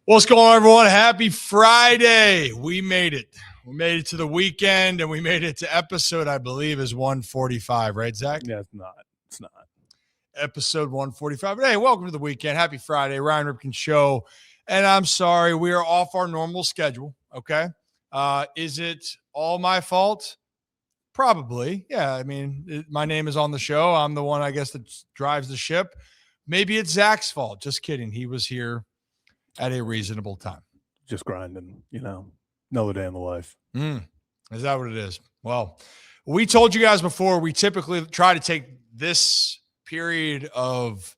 What's going on, everyone? Happy Friday. We made it. We made it to the weekend, and we made it to episode, I believe, is 145, right, Zach? Yeah, it's not. It's not. Episode 145. But hey, welcome to the weekend. Happy Friday. Ryan Ripken Show. And I'm sorry, we are off our normal schedule, okay? Is it all my fault? Probably. Yeah, I mean, my name is on the show. I'm the one, I guess, that drives the ship. Maybe it's Zach's fault. Just kidding. He was here at a reasonable time. Just grinding, another day in the life. Is that what it is? Well, we told you guys before, we typically try to take this period of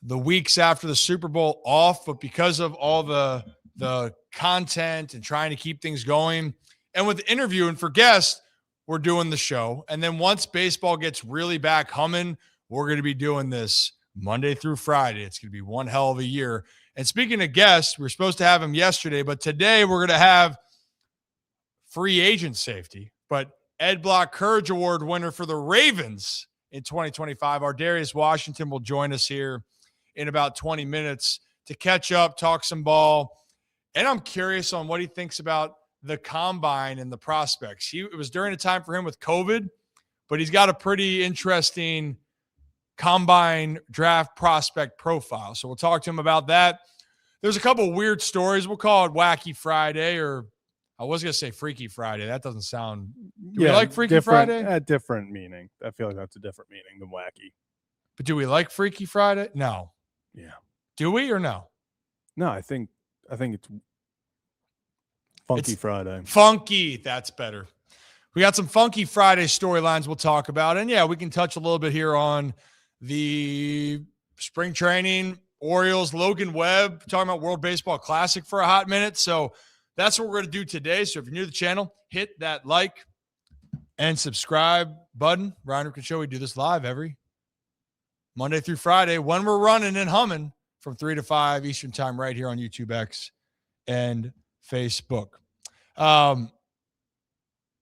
the weeks after the Super Bowl off, but because of all the content and trying to keep things going, and with interviewing for guests, we're doing the show. And then once baseball gets really back humming, we're going to be doing this Monday through Friday. It's going to be one hell of a year. And speaking of guests, we were supposed to have him yesterday, but today we're going to have free agent safety. But Ed Block Courage Award winner for the Ravens in 2025, Ardarius Washington, will join us here in about 20 minutes to catch up, talk some ball. And I'm curious on what he thinks about the combine and the prospects. It was during a time for him with COVID, but he's got a pretty interesting combine draft prospect profile. So we'll talk to him about that. There's a couple of weird stories. We'll call it Wacky Friday, or I was going to say Freaky Friday. That doesn't sound. Do we like Freaky Friday? A different meaning. I feel like that's a different meaning than wacky. But do we like Freaky Friday? No. Yeah. Do we or no? No, I think it's Funky Friday. Funky. That's better. We got some Funky Friday storylines we'll talk about. And yeah, we can touch a little bit here on the spring training, Orioles, Logan Webb, talking about World Baseball Classic for a hot minute. So that's what we're going to do today. So if you're new to the channel, hit that like and subscribe button. Ryan Ripken Show, we do this live every Monday through Friday when we're running and humming from 3 to 5 Eastern time right here on YouTube X and Facebook.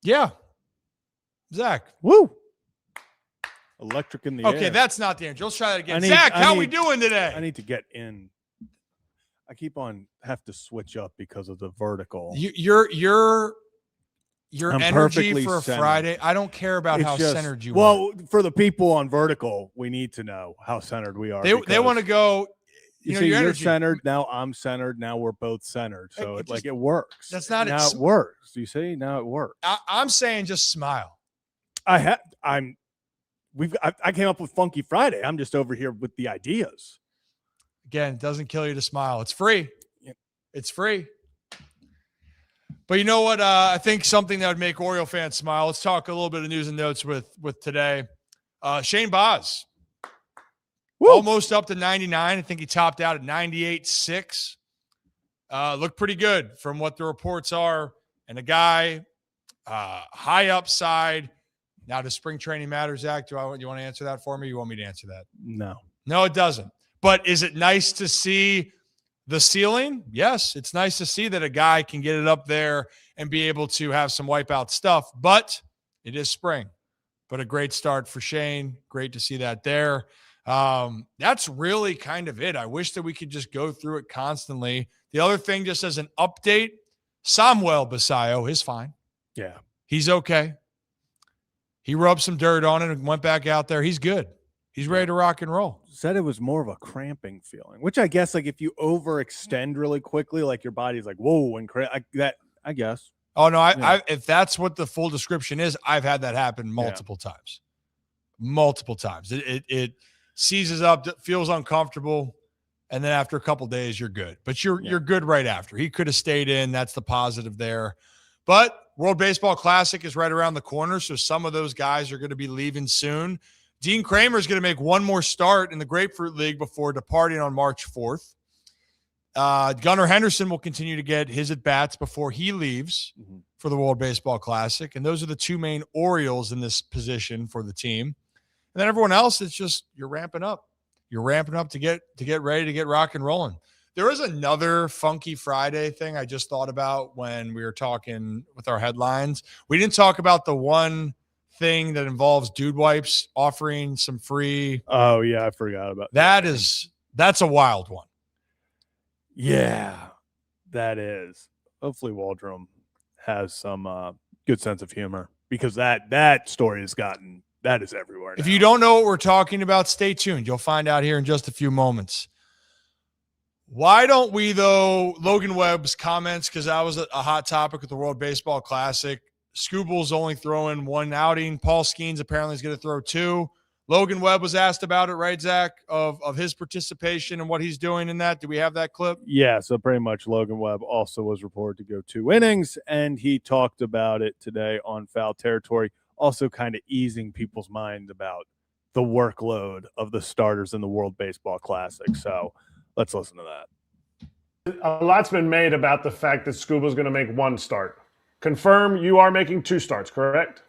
Yeah. Zach. Woo. Electric in the air. Okay, that's not the answer. Let's try that again. Zach, how are we doing today? I need to get in. I have to switch up because of the vertical. Your energy for a centered. Friday. I don't care about how centered you are. Well, for the people on vertical, we need to know how centered we are. They want to go. You're centered. Now I'm centered. Now we're both centered. So it works. That's not now. It works. You see, now it works. I'm saying just smile. I came up with Funky Friday. I'm just over here with the ideas. Again, it doesn't kill you to smile. It's free. Yeah. It's free. But you know what? I think something that would make Oriole fans smile. Let's talk a little bit of news and notes with today. Shane Baz. Woo. Almost up to 99. I think he topped out at 98.6. Looked pretty good from what the reports are. And a guy, high upside. Now, does spring training matter, Zach? You want to answer that for me? You want me to answer that? No, it doesn't. But is it nice to see the ceiling? Yes, it's nice to see that a guy can get it up there and be able to have some wipeout stuff. But it is spring. But a great start for Shane. Great to see that there. That's really kind of it. I wish that we could just go through it constantly. The other thing, just as an update, Samuel Basayo is fine. Yeah. He's okay. He rubbed some dirt on it and went back out there. He's good. He's ready to rock and roll. Said it was more of a cramping feeling, which I guess, like, if you overextend really quickly, like your body's like, whoa, and I guess. Oh, no, I if that's what the full description is, I've had that happen multiple times. Multiple times. It seizes up, feels uncomfortable, and then after a couple days, you're good. But you're good right after. He could have stayed in. That's the positive there. But World Baseball Classic is right around the corner, so some of those guys are going to be leaving soon. Dean Kramer is going to make one more start in the Grapefruit League before departing on March 4th. Gunnar Henderson will continue to get his at-bats before he leaves for the World Baseball Classic. And those are the two main Orioles in this position for the team. And then everyone else, it's just you're ramping up. You're ramping up to get ready to get rock and rolling. There is another Funky Friday thing I just thought about when we were talking with our headlines. We didn't talk about the one thing that involves Dude Wipes offering some free. Oh, yeah, I forgot about that. That's a wild one. Yeah. That is. Hopefully Waldrum has some good sense of humor, because that story has gotten, that is everywhere now. If you don't know what we're talking about, stay tuned. You'll find out here in just a few moments. Why don't we, though, Logan Webb's comments, because that was a hot topic at the World Baseball Classic. Scooble's only throwing one outing. Paul Skeens apparently is going to throw two. Logan Webb was asked about it, right, Zach, of his participation and what he's doing in that. Do we have that clip? Yeah, so pretty much Logan Webb also was reported to go 2 innings, and he talked about it today on Foul Territory, also kind of easing people's mind about the workload of the starters in the World Baseball Classic. So let's listen to that. A lot's been made about the fact that Scuba's going to make 1 start. Confirm you are making 2 starts, correct?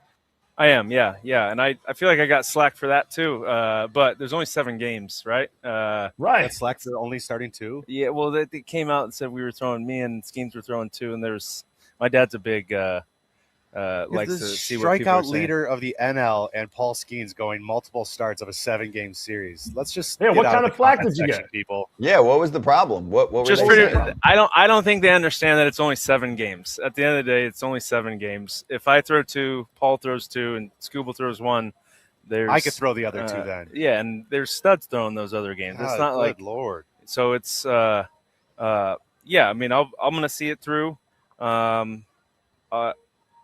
I am, yeah. And I feel like I got slack for that too. But there's only 7 games, right? Right. That's slack for only starting 2? Yeah, well, they came out and said we were throwing, me and Skeens were throwing 2, and there's, my dad's a big, likes the to see what people are strikeout saying. leader of the NL and Paul Skeens going multiple starts of a 7-game series. Let's just Yeah, get what out kind of of the flack comment did you section, get? people? Yeah, what was the problem? What were Just they pretty, saying? I don't think they understand that it's only 7 games. At the end of the day, it's only 7 games. If I throw 2, Paul throws 2, and Scuba throws 1, there's I could throw the other 2 then. Yeah, and there's studs throwing those other games. It's not Good like Lord. so. It's yeah. I mean, I'm gonna see it through.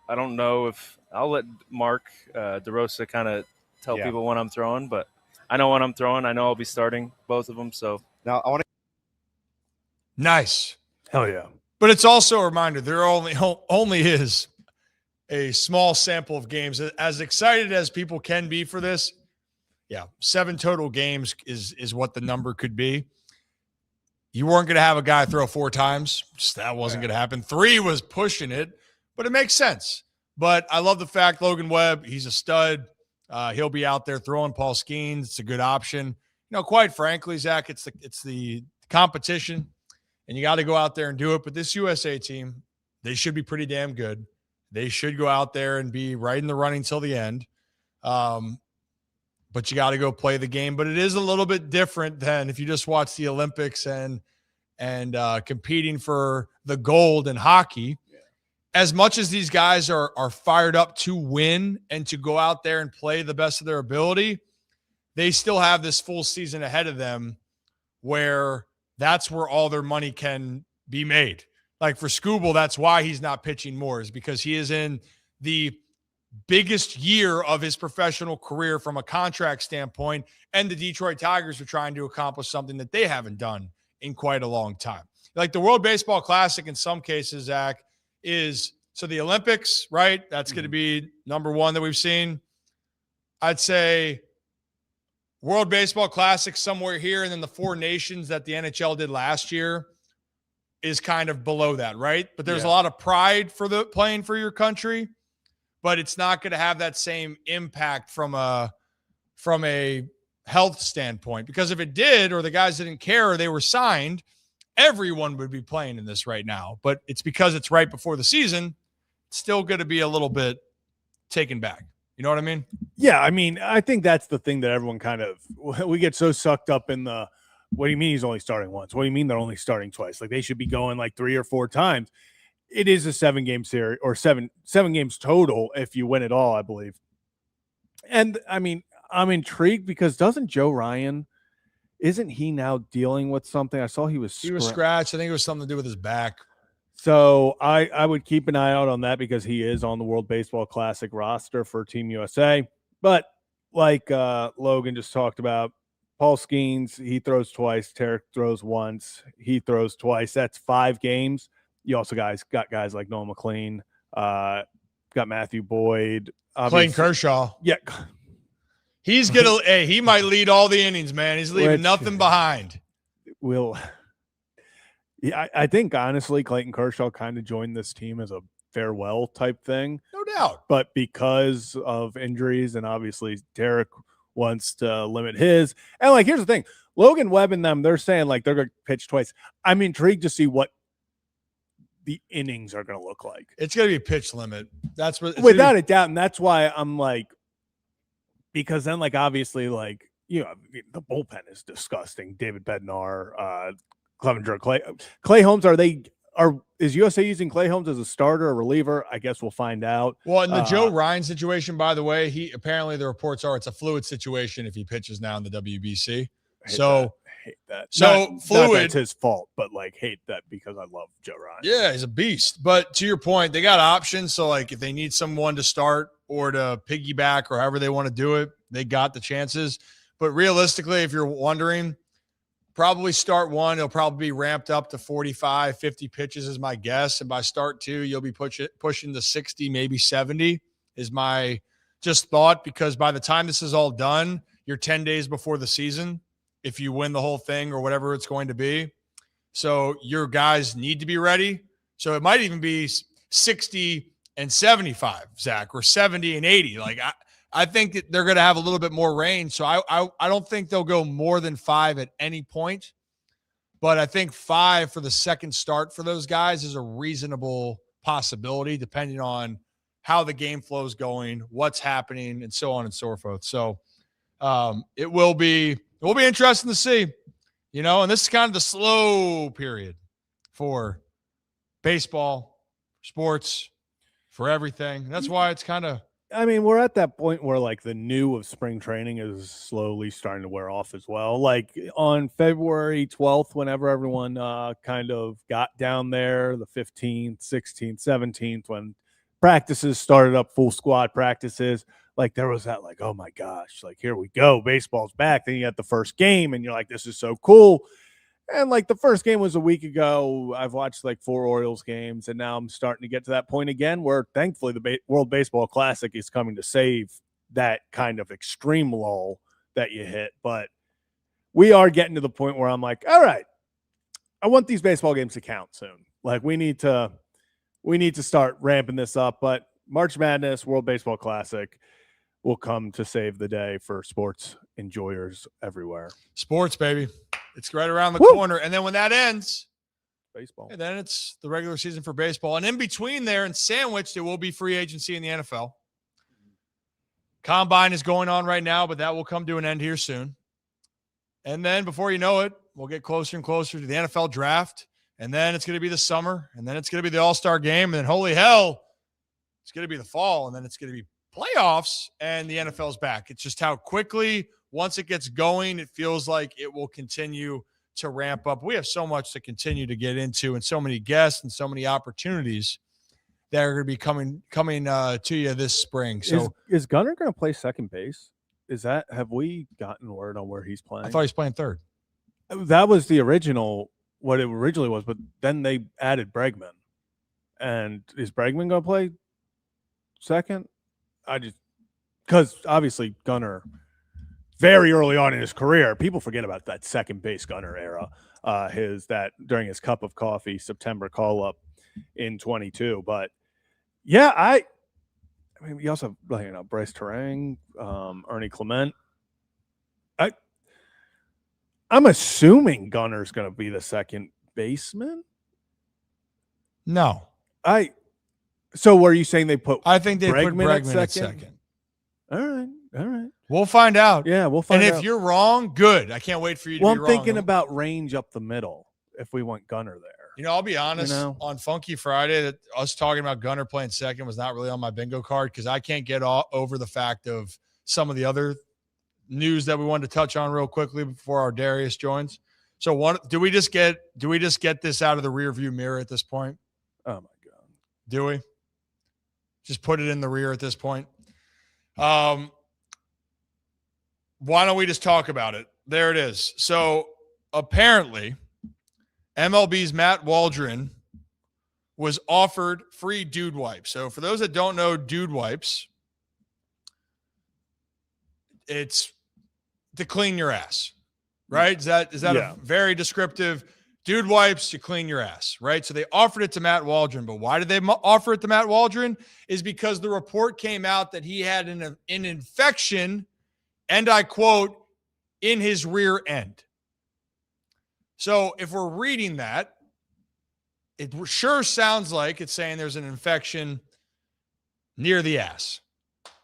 I don't know if I'll let Mark DeRosa kind of tell people when I'm throwing, but I know when I'm throwing. I know I'll be starting both of them. So Now I want to. Nice. Hell yeah. But it's also a reminder there only is a small sample of games. As excited as people can be for this, yeah, 7 total games is what the number could be. You weren't going to have a guy throw 4 times. Just that wasn't going to happen. 3 was pushing it, but it makes sense. But I love the fact Logan Webb, he's a stud. He'll be out there throwing Paul Skeens. It's a good option. You know, quite frankly, Zach, it's the competition, and you got to go out there and do it. But this USA team, they should be pretty damn good. They should go out there and be right in the running till the end. But you got to go play the game. But it is a little bit different than if you just watch the Olympics and competing for the gold in hockey. As much as these guys are fired up to win and to go out there and play the best of their ability, they still have this full season ahead of them where that's where all their money can be made. Like for Scooble, that's why he's not pitching more, is because he is in the biggest year of his professional career from a contract standpoint, and the Detroit Tigers are trying to accomplish something that they haven't done in quite a long time. Like the World Baseball Classic in some cases, Zach, is so the Olympics, right? That's going to be number 1 that we've seen. I'd say World Baseball Classic somewhere here, and then the 4 nations that the NHL did last year is kind of below that, right? But there's a lot of pride for the playing for your country, but it's not going to have that same impact from a health standpoint. Because if it did, or the guys didn't care, or they were signed, everyone would be playing in this right now. But it's because it's right before the season, it's still going to be a little bit taken back. You know what I mean? Yeah, I mean, I think that's the thing that everyone kind of, we get so sucked up in the, what do you mean he's only starting once? What do you mean they're only starting twice? Like they should be going like 3 or 4 times. It is a 7-game series, or seven games total if you win it all, I believe. And I mean, I'm intrigued because doesn't Joe Ryan, isn't he now dealing with something? I saw he was scratched. I think it was something to do with his back. So I would keep an eye out on that because he is on the World Baseball Classic roster for Team USA. But like Logan just talked about, Paul Skeens, he throws twice. Tarek throws once. He throws twice. That's 5 games. You also got guys like Noah McLean, got Matthew Boyd, Clayton Kershaw. Yeah, he's gonna. Hey, he might lead all the innings, man. He's leaving nothing behind. Yeah, I think honestly, Clayton Kershaw kind of joined this team as a farewell type thing, no doubt. But because of injuries, and obviously Derek wants to limit his, and like here's the thing, Logan Webb and them, they're saying like they're going to pitch twice. I'm intrigued to see what the innings are going to look like. It's going to be a pitch limit. That's what, without a doubt, and that's why I'm like, because then like obviously like you know the bullpen is disgusting. David Bednar, Clevenger, Clay Holmes. Are they is USA using Clay Holmes as a starter or reliever? I guess we'll find out. Well, in the Joe Ryan situation, by the way, apparently the reports are it's a fluid situation if he pitches now in the WBC. Hate that. So not fluid. That's his fault, but like hate that because I love Joe Ryan. Yeah, he's a beast. But to your point, they got options. So like if they need someone to start or to piggyback or however they want to do it, they got the chances. But realistically, if you're wondering, probably start one. It'll probably be ramped up to 45, 50 pitches is my guess. And by start two, you'll be pushing to 60, maybe 70 is my just thought, because by the time this is all done, you're 10 days before the season if you win the whole thing or whatever it's going to be. So your guys need to be ready. So it might even be 60 and 75, Zach, or 70 and 80. Like I think that they're going to have a little bit more range. So I don't think they'll go more than 5 at any point. But I think 5 for the second start for those guys is a reasonable possibility, depending on how the game flow is going, what's happening, and so on and so forth. So it will be interesting to see, and this is kind of the slow period for baseball, sports, for everything. That's why it's kind of, I mean, we're at that point where like the new of spring training is slowly starting to wear off as well. Like on February 12th, whenever everyone kind of got down there, the 15th, 16th, 17th, when practices started up, full squad practices, like there was that like, oh my gosh, like here we go, baseball's back. Then you got the first game and you're like, this is so cool. And like the first game was a week ago. I've watched like 4 Orioles games, and now I'm starting to get to that point again where thankfully the World Baseball Classic is coming to save that kind of extreme lull that you hit. But we are getting to the point where I'm like, all right, I want these baseball games to count soon. Like we need to start ramping this up. But March Madness, World Baseball Classic will come to save the day for sports enjoyers everywhere. Sports, baby. It's right around the corner. And then when that ends, baseball. And then it's the regular season for baseball. And in between there and sandwiched, there will be free agency in the NFL. Combine is going on right now, but that will come to an end here soon. And then before you know it, we'll get closer and closer to the NFL draft. And then it's going to be the summer. And then it's going to be the All-Star game. And then holy hell, it's going to be the fall. And then it's going to be playoffs and the NFL's back. It's just how quickly, once it gets going, it feels like it will continue to ramp up. We have so much to continue to get into and so many guests and so many opportunities that are going to be coming to you this spring. So is Gunnar going to play second base? Have we gotten word on where he's playing? I thought he's playing third. That was what it originally was, but then they added Bregman. And is Bregman going to play second? Because obviously Gunnar, very early on in his career, people forget about that second base Gunnar era. During his cup of coffee September call up in 22. But yeah, I mean, we also have Bryce Terang, Ernie Clement. I'm assuming Gunnar's going to be the second baseman. No, So were you saying they put? I think they Bregman put Bregman at second. All right. We'll find out. Yeah, we'll find out. And if you're wrong, good. I can't wait for you to be wrong. I'm thinking about range up the middle if we want Gunnar there. I'll be honest, on Funky Friday, that us talking about Gunnar playing second was not really on my bingo card because I can't get over the fact of some of the other news that we wanted to touch on real quickly before our Darius joins. So do we just get this out of the rearview mirror at this point? Oh my God. Do we? Just put it in the rear at this point. Why don't we just talk about it? There it is. So apparently MLB's Matt Waldron was offered free dude wipes. So for those that don't know dude wipes, it's to clean your ass, right? Is that a very descriptive dude wipes to clean your ass, right? So they offered it to Matt Waldron, but why did they offer it to Matt Waldron? Is because the report came out that he had an infection, and I quote, in his rear end. So if we're reading that, it sure sounds like it's saying there's an infection near the ass,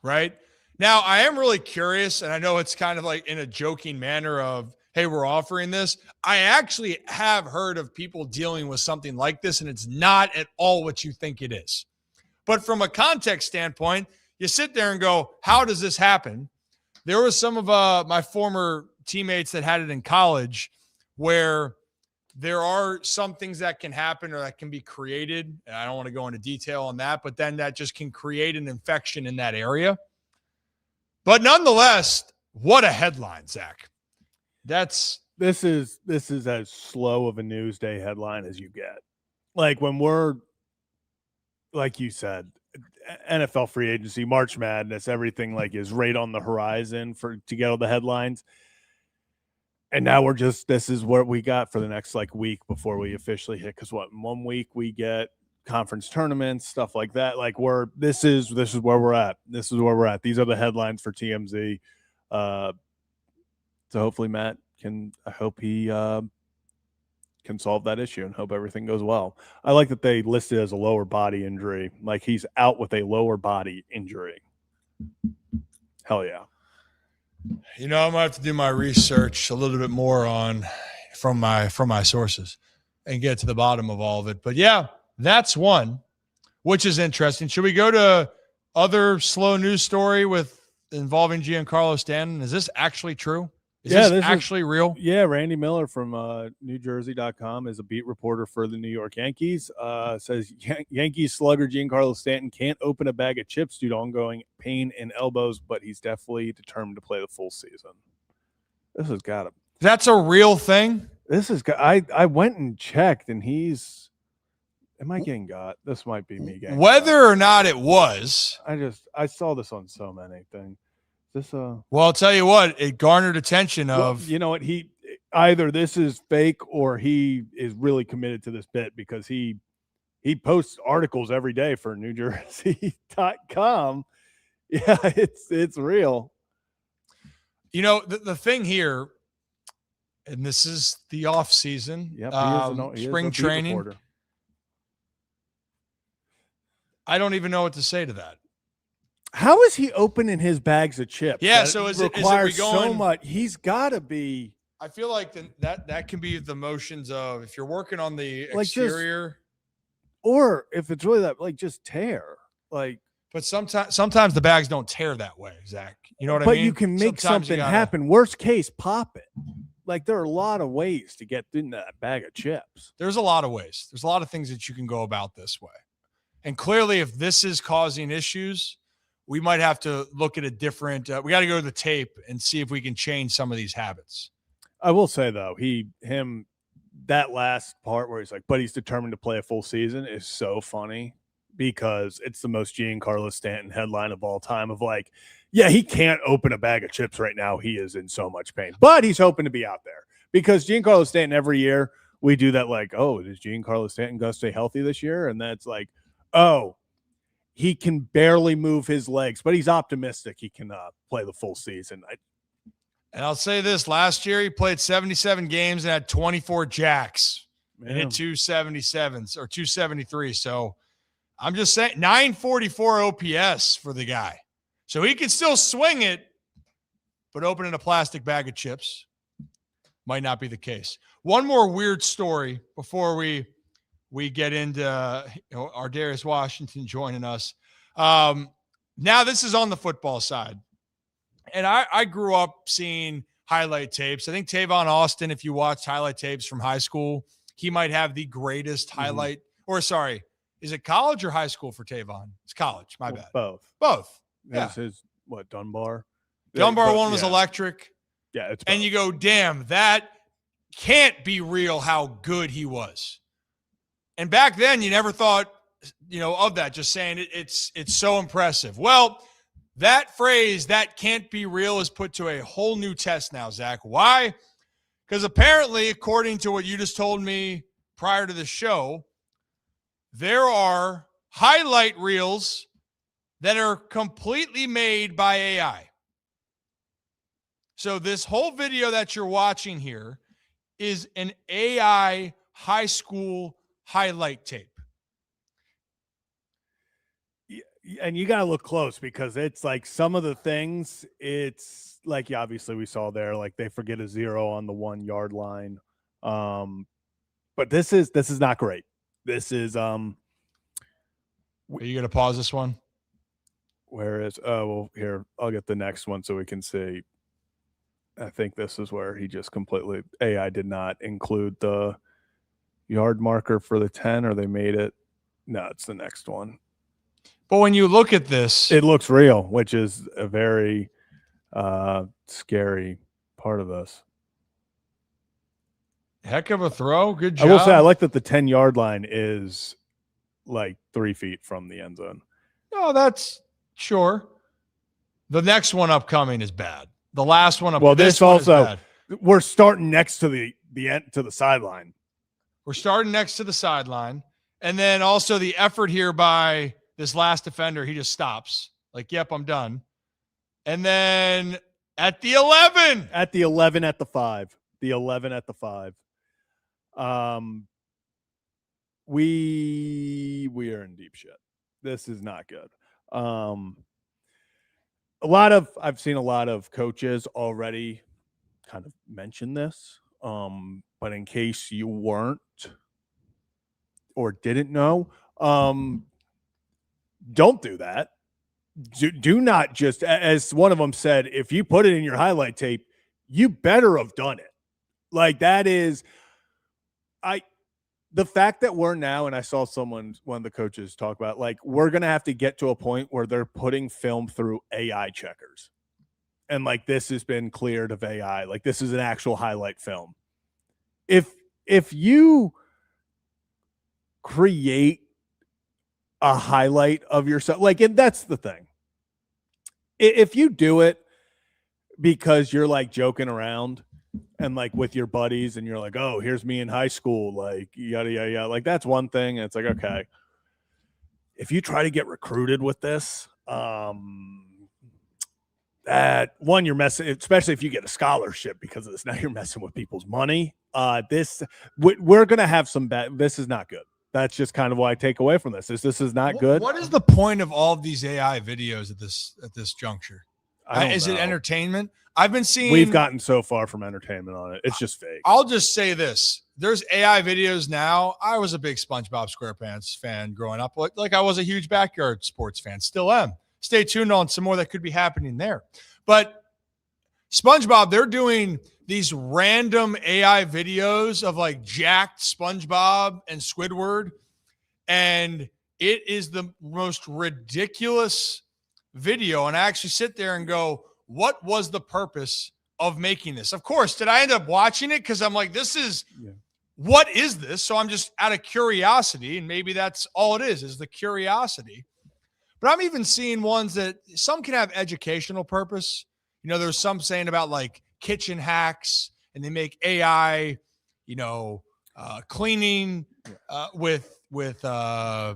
right? Now, I am really curious, and I know it's kind of like in a joking manner of, hey, we're offering this. I actually have heard of people dealing with something like this, and it's not at all what you think it is. But from a context standpoint, you sit there and go, how does this happen? There was some of my former teammates that had it in college where there are some things that can happen or that can be created. And I don't want to go into detail on that, but then that just can create an infection in that area. But nonetheless, what a headline, Zach. This is as slow of a Newsday headline as you get. Like when we're, like you said, NFL free agency, March Madness, everything like is right on the horizon to get all the headlines. And now this is what we got for the next like week before we officially hit. Cause in 1 week we get conference tournaments, stuff like that. Like this is where we're at. This is where we're at. These are the headlines for TMZ. So hopefully Matt I hope he can solve that issue and hope everything goes well. I like that they listed as a lower body injury. Like he's out with a lower body injury. Hell yeah. I'm gonna have to do my research a little bit more from my sources and get to the bottom of all of it. But yeah, that's one, which is interesting. Should we go to other slow news story involving Giancarlo Stanton? Is this actually true? Is this actually real? Yeah, Randy Miller from NewJersey.com is a beat reporter for the New York Yankees. Says Yankees slugger Giancarlo Stanton can't open a bag of chips due to ongoing pain in elbows, but he's definitely determined to play the full season. This has got to. That's a real thing? I went and checked, and am I getting got? This might be me getting whether or not it was. I saw this on so many things. Well, I'll tell you what, it garnered attention of. You know what? Either this is fake or he is really committed to this bit because he posts articles every day for NewJersey.com. Yeah, it's real. The thing here, and this is the off season, spring training. Reporter. I don't even know what to say to that. How is he opening his bags of chips? Yeah, so is it going so much? He's got to be. I feel like that can be the motions of if you're working on the exterior, or if it's really that just tear But sometimes the bags don't tear that way, Zach. You know what I mean? But you can make something happen. Worst case, pop it. Like there are a lot of ways to get in that bag of chips. There's a lot of ways. There's a lot of things that you can go about this way, and clearly, if this is causing issues, we might have to look at a different we got to go to the tape and see if we can change some of these habits. I will say though, that last part where he's like, but he's determined to play a full season is so funny because it's the most Giancarlo Stanton headline of all time of like, yeah, he can't open a bag of chips right now. He is in so much pain, but he's hoping to be out there because Giancarlo Stanton every year we do that like, oh, is Giancarlo Stanton going to stay healthy this year? And that's like, oh, he can barely move his legs, but he's optimistic he can play the full season. And I'll say this, last year he played 77 games and had 24 jacks and hit 277s or 273. So I'm just saying 944 OPS for the guy. So he can still swing it, but opening a plastic bag of chips might not be the case. One more weird story before we get into our Darius Washington joining us. Now this is on the football side. And I grew up seeing highlight tapes. I think Tavon Austin, if you watched highlight tapes from high school, he might have the greatest highlight. Or sorry, is it college or high school for Tavon? It's college. My bad. Both. Yeah. This is Dunbar. Dunbar one was electric. Yeah. It's and you go, damn, that can't be real how good he was. And back then you never thought, of that, just saying it's so impressive. Well, that phrase, that can't be real, is put to a whole new test now, Zach. Why? Because apparently, according to what you just told me prior to the show, there are highlight reels that are completely made by AI. So this whole video that you're watching here is an AI high school highlight tape. and you got to look close because it's like some of the things it's like, yeah, obviously we saw there, like they forget a 0 on the 1 yard line. But this is not great. This is, Are you going to pause this one? where is, oh, well, here, I'll get the next one so we can see. I think this is where he just completely, AI did not include the yard marker for the 10, or they made it. No, it's the next one. But when you look at this, It looks real, which is a very scary part of this. heck of a throw. Good job. I will say I like that the 10-yard line is like 3 feet from the end zone. No, that's sure. The next one upcoming is bad. The last one up. Well, this one is also, bad. we're starting next to the end to the sideline. We're starting next to the sideline. And then also the effort here by this last defender, he just stops. Like, yep, I'm done. And then at the 11. At the 11 at the 5. The 11 at the 5. We are in deep shit. This is not good. I've seen a lot of coaches already kind of mention this. But in case you weren't or didn't know, don't do that. Do not just, as one of them said, if you put it in your highlight tape, you better have done it. Like that is, the fact that we're now, and I saw one of the coaches talk about, like, we're going to have to get to a point where they're putting film through AI checkers. And like, this has been cleared of AI. Like this is an actual highlight film. If you create a highlight of yourself, like, and that's the thing. If you do it because you're like joking around and like with your buddies and you're like, oh, here's me in high school, like yada, yada, yada. Like that's one thing. And it's like, okay, if you try to get recruited with this, that one, you're messing, especially if you get a scholarship because of this. Now you're messing with people's money. We're going to have some bad, this is not good. That's just kind of what I take away from this. This is not good. What is the point of all of these AI videos at this juncture? Is it entertainment? I've been seeing. We've gotten so far from entertainment on it. It's just fake. I'll just say this: there's AI videos now. I was a big SpongeBob SquarePants fan growing up. Like I was a huge backyard sports fan. Still am. Stay tuned on some more that could be happening there. But SpongeBob, they're doing these random AI videos of like jacked SpongeBob and Squidward. And it is the most ridiculous video. And I actually sit there and go, what was the purpose of making this? Of course, did I end up watching it? Because I'm like, what is this? So I'm just out of curiosity. And maybe that's all it is the curiosity. But I'm even seeing ones that some can have educational purpose. You know, there's some saying about like kitchen hacks, and they make AI, cleaning with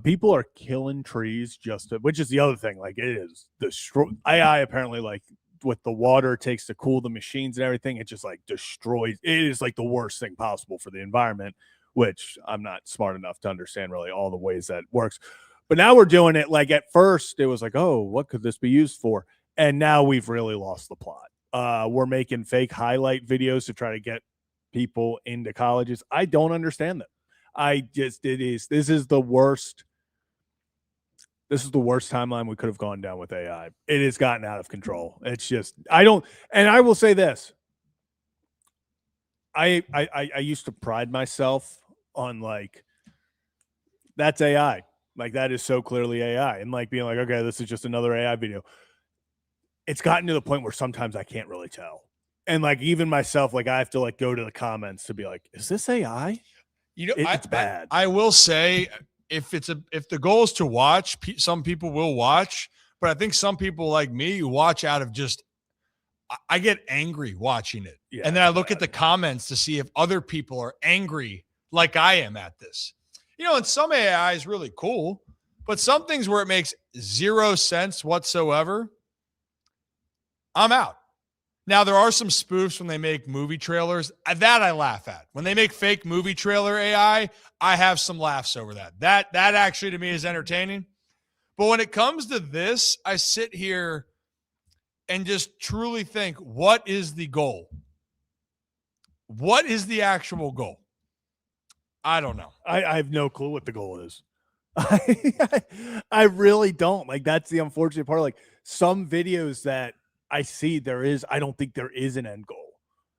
people are killing trees which is the other thing. Like it is destroy AI apparently, like with the water it takes to cool the machines and everything. It just like destroys. It is like the worst thing possible for the environment, which I'm not smart enough to understand really all the ways that works. But now we're doing it like at first it was like, oh, what could this be used for? And now we've really lost the plot. We're making fake highlight videos to try to get people into colleges. I don't understand that. This is the worst timeline we could have gone down with AI. It has gotten out of control. It's just, and I will say this. I used to pride myself on like, that's AI. Like that is so clearly AI, and like being like, okay, this is just another AI video. It's gotten to the point where sometimes I can't really tell. And like even myself, like I have to like go to the comments to be like, is this AI? It's bad. I will say if the goal is to watch, some people will watch, but I think some people like me watch out of just, I get angry watching it. Yeah, and then I look at the comments to see if other people are angry like I am at this. And some AI is really cool, but some things where it makes zero sense whatsoever, I'm out. Now, there are some spoofs when they make movie trailers. That I laugh at. When they make fake movie trailer AI, I have some laughs over that. That actually to me is entertaining. But when it comes to this, I sit here and just truly think, what is the goal? What is the actual goal? I don't know. I have no clue what the goal is. I really don't. Like, that's the unfortunate part. Like, some videos that I see, I don't think there is an end goal.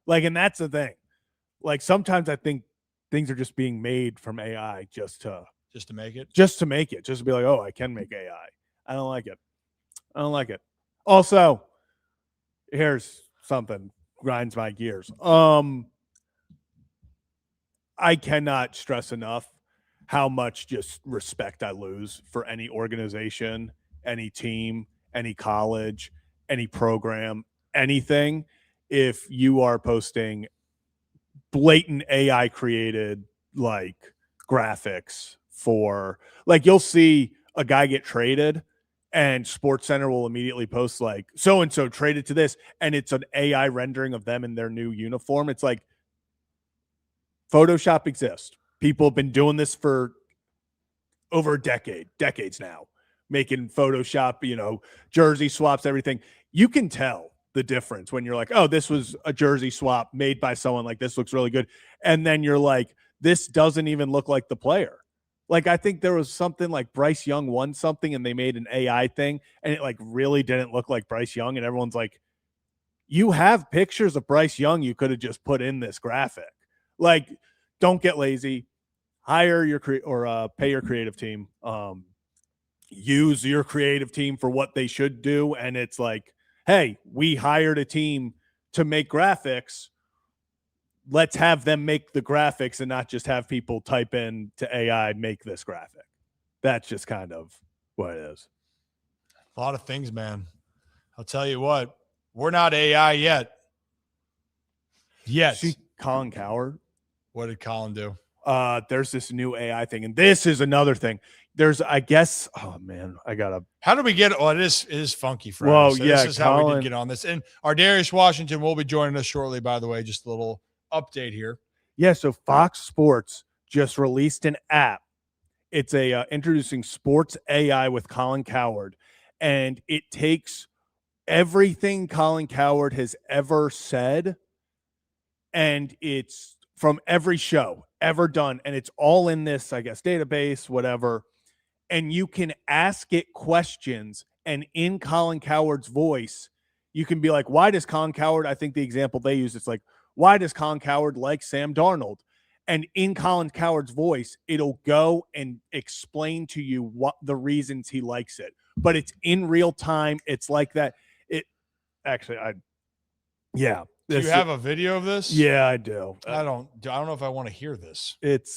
Like, and that's the thing. Like, sometimes I think things are just being made from AI just to make it. Just to be like, oh, I can make AI. I don't like it. Also, here's something grinds my gears. I cannot stress enough how much just respect I lose for any organization, any team, any college, any program, anything, if you are posting blatant AI created like graphics for, like, you'll see a guy get traded and SportsCenter will immediately post like so and so traded to this, and it's an AI rendering of them in their new uniform. It's like, Photoshop exists. People have been doing this for over decades now, making Photoshop, jersey swaps, everything. You can tell the difference when you're like, oh, this was a jersey swap made by someone, like, this looks really good. And then you're like, this doesn't even look like the player. Like, I think there was something like Bryce Young won something and they made an AI thing and it like really didn't look like Bryce Young. And everyone's like, you have pictures of Bryce Young you could have just put in this graphic. Like, don't get lazy. Hire your pay your creative team. Use your creative team for what they should do. And it's like, hey, we hired a team to make graphics. Let's have them make the graphics and not just have people type in to AI, make this graphic. That's just kind of what it is. A lot of things, man. I'll tell you what, we're not AI yet. Yes. See Colin Cowherd? What did Colin do? There's this new AI thing, and this is another thing. There's, I guess, oh man, how do we get it? Oh, it is funky Friday. Well, so yeah, this is how we did get on this. And our Darius Washington will be joining us shortly, by the way. Just a little update here. Yeah, so Fox Sports just released an app. It's introducing sports AI with Colin Cowherd, and it takes everything Colin Cowherd has ever said, and it's from every show ever done, and it's all in this, I guess, database, whatever, and you can ask it questions, and in Colin Cowherd's voice, you can be like, why does Colin Cowherd, I think the example they use, it's like, why does Colin Cowherd like Sam Darnold? And in Colin Cowherd's voice, it'll go and explain to you what the reasons he likes it. But it's in real time. It's like that. It actually, yeah. Do you have a video of this? Yeah, I do. I don't know if I want to hear this. It's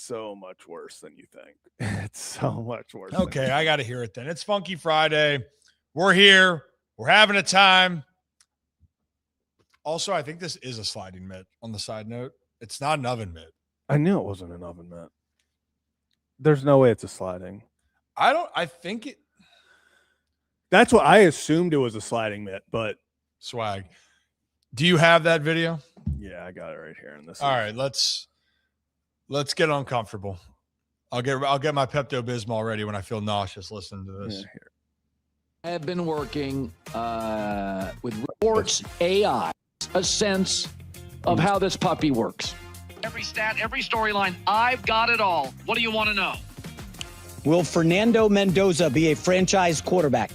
so much worse than you think. It's so much worse. Okay, I got to hear it then. It's Funky Friday. We're here. We're having a time. Also, I think this is a sliding mitt on the side note. It's not an oven mitt. I knew it wasn't an oven mitt. There's no way it's a sliding. I think it. That's what I assumed it was, a sliding mitt, but. Swag. Do you have that video? Yeah, I got it right here in this. All right, let's get uncomfortable. I'll get my Pepto-Bismol ready when I feel nauseous listening to this. Yeah, I have been working with Sports AI, a sense of how this puppy works. Every stat, every storyline, I've got it all. What do you want to know? Will Fernando Mendoza be a franchise quarterback?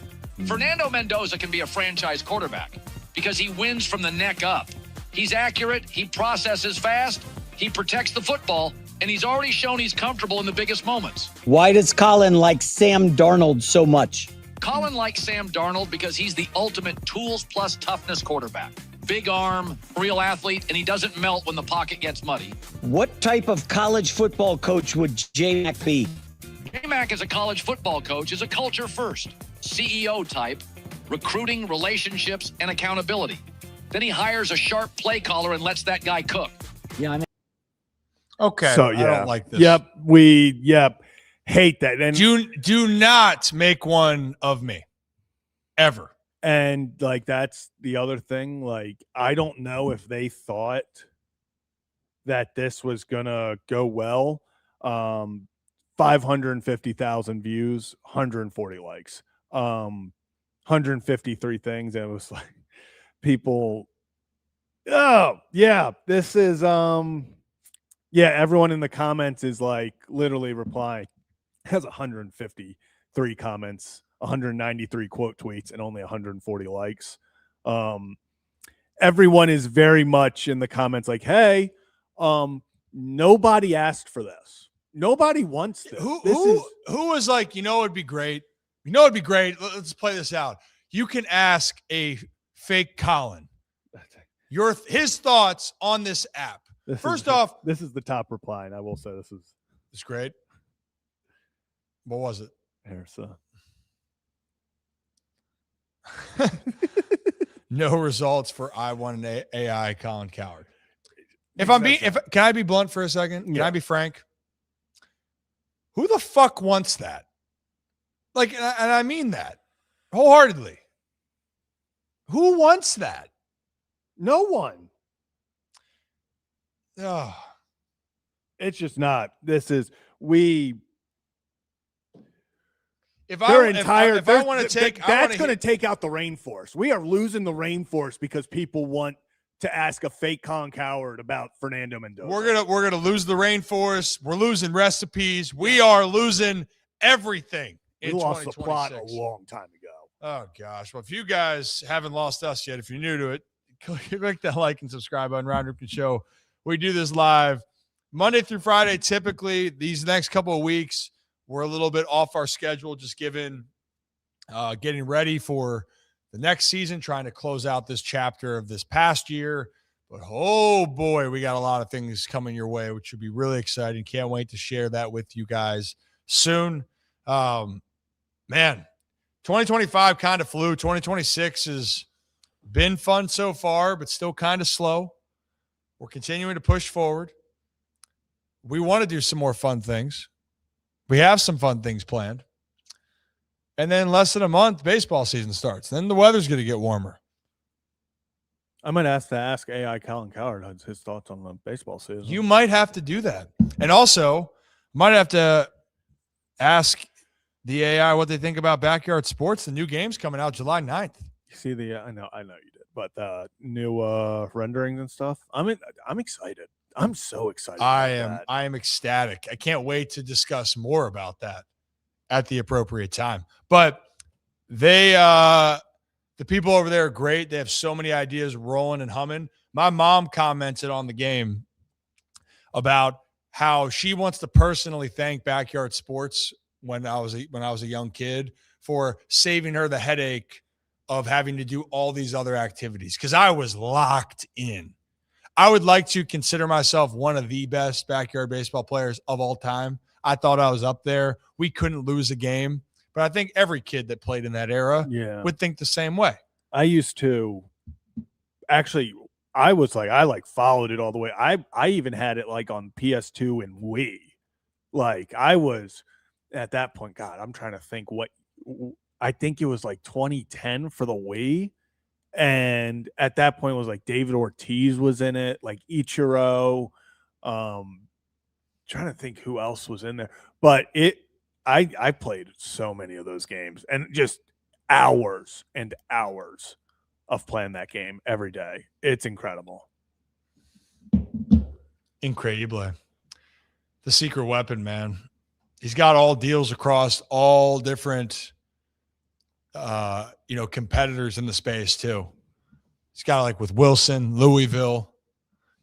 Fernando Mendoza can be a franchise quarterback because he wins from the neck up. He's accurate, he processes fast, he protects the football, and he's already shown he's comfortable in the biggest moments. Why does Colin like Sam Darnold so much? Colin likes Sam Darnold because he's the ultimate tools plus toughness quarterback. Big arm, real athlete, and he doesn't melt when the pocket gets muddy. What type of college football coach would J-Mac be? J-Mac as a college football coach is a culture first, CEO type, recruiting, relationships, and accountability. Then he hires a sharp play caller and lets that guy cook. Yeah, I mean. Okay. So yeah, I don't like this. Yep. Hate that. And do not make one of me. Ever. And like, that's the other thing. Like, I don't know if they thought that this was gonna go well. 550,000 views, 140 likes, 153 things. And it was like people, oh yeah, this is yeah, everyone in the comments is like literally replying. Has 153 comments, 193 quote tweets, and only 140 likes. Everyone is very much in the comments like, hey, nobody asked for this. Nobody wants this. Who was like, it'd be great. It'd be great. Let's play this out. You can ask a fake Colin his thoughts on this app. First off, this is the top reply, and I will say it's great. What was it? Here's no results for I want an AI Colin Cowherd. Can I be blunt for a second? Can I be frank? Who the fuck wants that? Like, and I mean that wholeheartedly. Who wants that? no one. Oh, It's just not. This is if I want to take, that's going to take out the rainforest. We are losing the rainforest because people want to ask a fake Colin Cowherd about Fernando Mendoza. We're gonna lose the rainforest. We're losing recipes. We are losing everything. We lost the plot a long time ago. Oh gosh. Well, if you guys haven't lost us yet, if you're new to it, click that like and subscribe on Ryan Ripken Show. We do this live Monday through Friday. Typically, these next couple of weeks, we're a little bit off our schedule, just given getting ready for the next season, trying to close out this chapter of this past year. But, oh, boy, we got a lot of things coming your way, which should be really exciting. Can't wait to share that with you guys soon. Man, 2025 kind of flew. 2026 has been fun so far, but still kind of slow. We're continuing to push forward. We want to do some more fun things. We have some fun things planned. And then less than a month, baseball season starts. Then the weather's going to get warmer. I might ask AI Colin Cowherd his thoughts on the baseball season. You might have to do that. And also, might have to ask the AI what they think about Backyard Sports. The new game's coming out July 9th. You see I know you did, but the new renderings and stuff. I'm excited. I'm so excited. I am ecstatic. I can't wait to discuss more about that at the appropriate time. But the people over there are great. They have so many ideas rolling and humming. My mom commented on the game about how she wants to personally thank Backyard Sports when I was a young kid for saving her the headache of having to do all these other activities, because I was locked in. I would like to consider myself one of the best backyard baseball players of all time. I thought I was up there. We couldn't lose a game, but I think every kid that played in that era would think the same way. I used to actually, I followed it all the way. I even had it like on PS2 and Wii. Like I was at that point, God, I'm trying to think I think it was like 2010 for the Wii. And at that point it was like David Ortiz was in it, like Ichiro. Trying to think who else was in there. But I played so many of those games and just hours and hours of playing that game every day. It's incredible. Incredible. The secret weapon, man. He's got all deals across all different competitors in the space too. He's got like with Wilson, Louisville,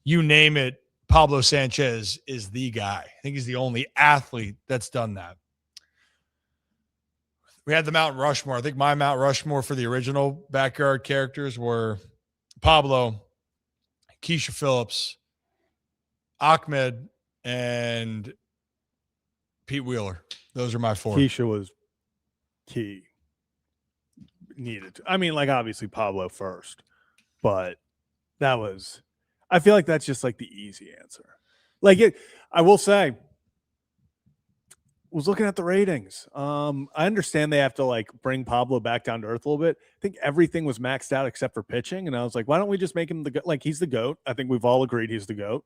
you name it. Pablo Sanchez is the guy. I think he's the only athlete that's done that. We had the Mount Rushmore. I think my Mount Rushmore for the original backyard characters were Pablo, Keisha Phillips, Ahmed, and Pete Wheeler. Those are my four. Keisha was key. Needed to. I mean, like obviously Pablo first, but I feel like that's just like the easy answer. I will say, was looking at the ratings. I understand they have to like bring Pablo back down to earth a little bit. I think everything was maxed out except for pitching. And I was like, why don't we just make him he's the GOAT. I think we've all agreed he's the GOAT.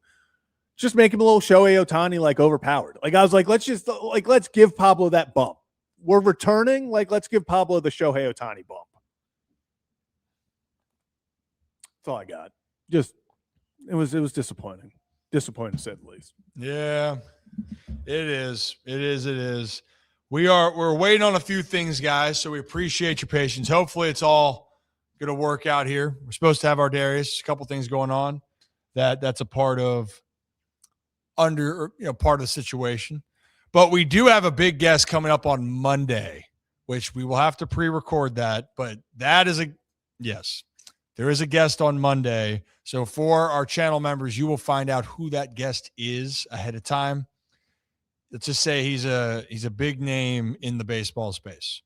just make him a little Shohei Ohtani, like overpowered. Like I was like, let's give Pablo that bump. We're returning. Like, let's give Pablo the Shohei Ohtani bump. That's all I got. Just, it was disappointing. Disappointing to say the least. Yeah, it is. It is. We're waiting on a few things, guys. So we appreciate your patience. Hopefully it's all going to work out here. We're supposed to have our Darius, a couple things going on that's a part of part of the situation. But we do have a big guest coming up on Monday, which we will have to pre-record that. But that is there is a guest on Monday. So for our channel members, you will find out who that guest is ahead of time. Let's just say he's a big name in the baseball space.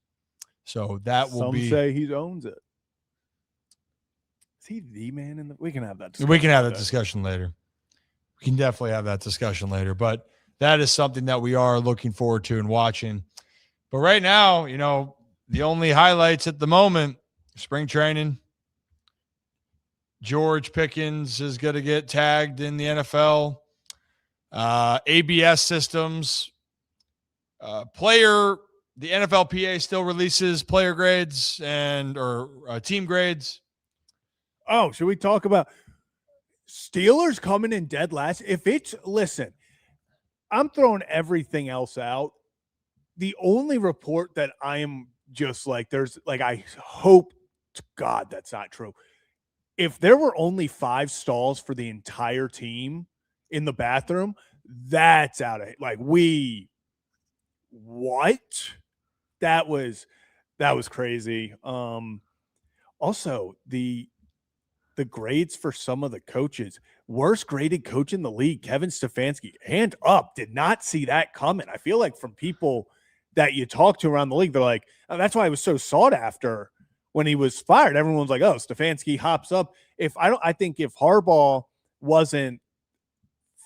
So that will Some say he owns it. Is he the man in the? We can have that. We can have that discussion later. We can definitely have that discussion later. But that is something that we are looking forward to and watching. But right now, the only highlights at the moment, spring training. George Pickens is going to get tagged in the NFL. ABS systems. The NFLPA still releases player grades or team grades. Oh, should we talk about Steelers coming in dead last? Listen, I'm throwing everything else out. The only report that I am just like, I hope to God that's not true. If there were only 5 stalls for the entire team in the bathroom, that's out of what? That was crazy. Also the grades for some of the coaches, worst graded coach in the league, Kevin Stefanski, hand up, did not see that coming. I feel like from people that you talk to around the league, they're like, oh, that's why he was so sought after when he was fired. Everyone's like, oh, Stefanski hops up. I think if Harbaugh wasn't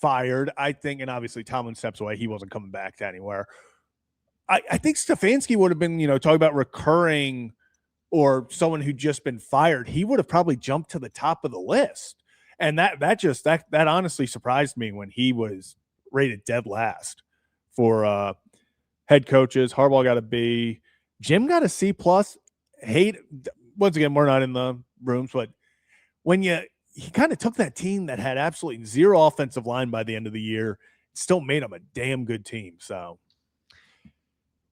fired, and obviously Tomlin steps away, he wasn't coming back to anywhere. I think Stefanski would have been, talking about recurring or someone who'd just been fired. He would have probably jumped to the top of the list. And that honestly surprised me when he was rated dead last for head coaches. Harbaugh got a B. Jim got a C+. Once again, we're not in the rooms, but he kind of took that team that had absolutely zero offensive line by the end of the year, still made them a damn good team. So,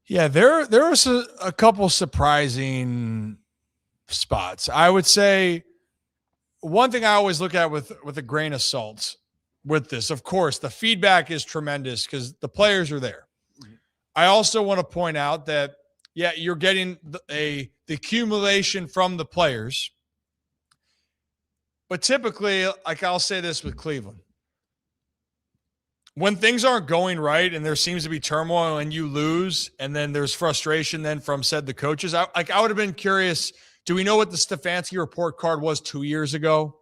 yeah, there was a couple surprising spots. I would say one thing I always look at with a grain of salt with this, of course, the feedback is tremendous because the players are there. Mm-hmm. I also want to point out that, you're getting the accumulation from the players. But typically, like I'll say this with Cleveland, when things aren't going right and there seems to be turmoil and you lose and then there's frustration then from the coaches, I would have been curious, do we know what the Stefanski report card was 2 years ago,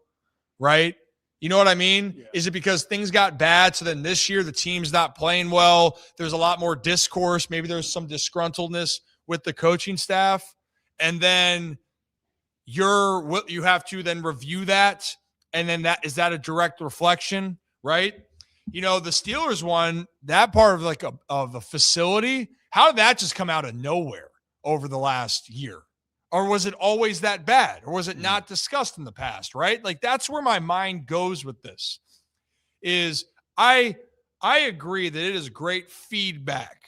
right? You know what I mean? Yeah. Is it because things got bad, so then this year the team's not playing well, there's a lot more discourse, maybe there's some disgruntledness with the coaching staff, and then you have to then review that, and then is that a direct reflection, right? The Steelers one, that part of the facility, how did that just come out of nowhere over the last year? Or was it always that bad? Or was it not discussed in the past, right? Like, that's where my mind goes with this, is I agree that it is great feedback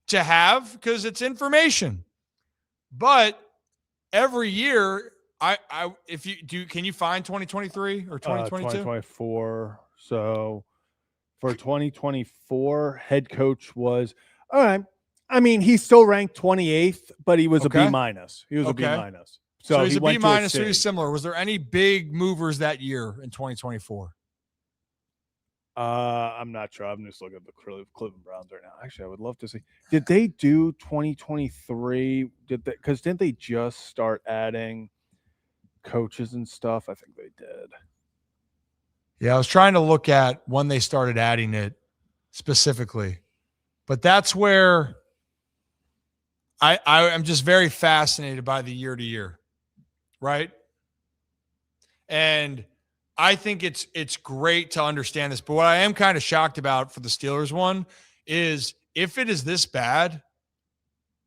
to have because it's information. But every year, can you find 2023 or 2022? 2024. So for 2024, head coach was all right. I mean, he's still ranked 28th, but he was a B minus. He was a B minus. So he's a B minus, pretty similar. Was there any big movers that year in 2024? I'm not sure. I'm just looking at the Cleveland Browns right now. Actually, I would love to see. Did they do 2023? Because didn't they just start adding coaches and stuff? I think they did. Yeah, I was trying to look at when they started adding it specifically, but that's where I'm just very fascinated by the year to year, right? And I think it's great to understand this. But what I am kind of shocked about for the Steelers one is if it is this bad,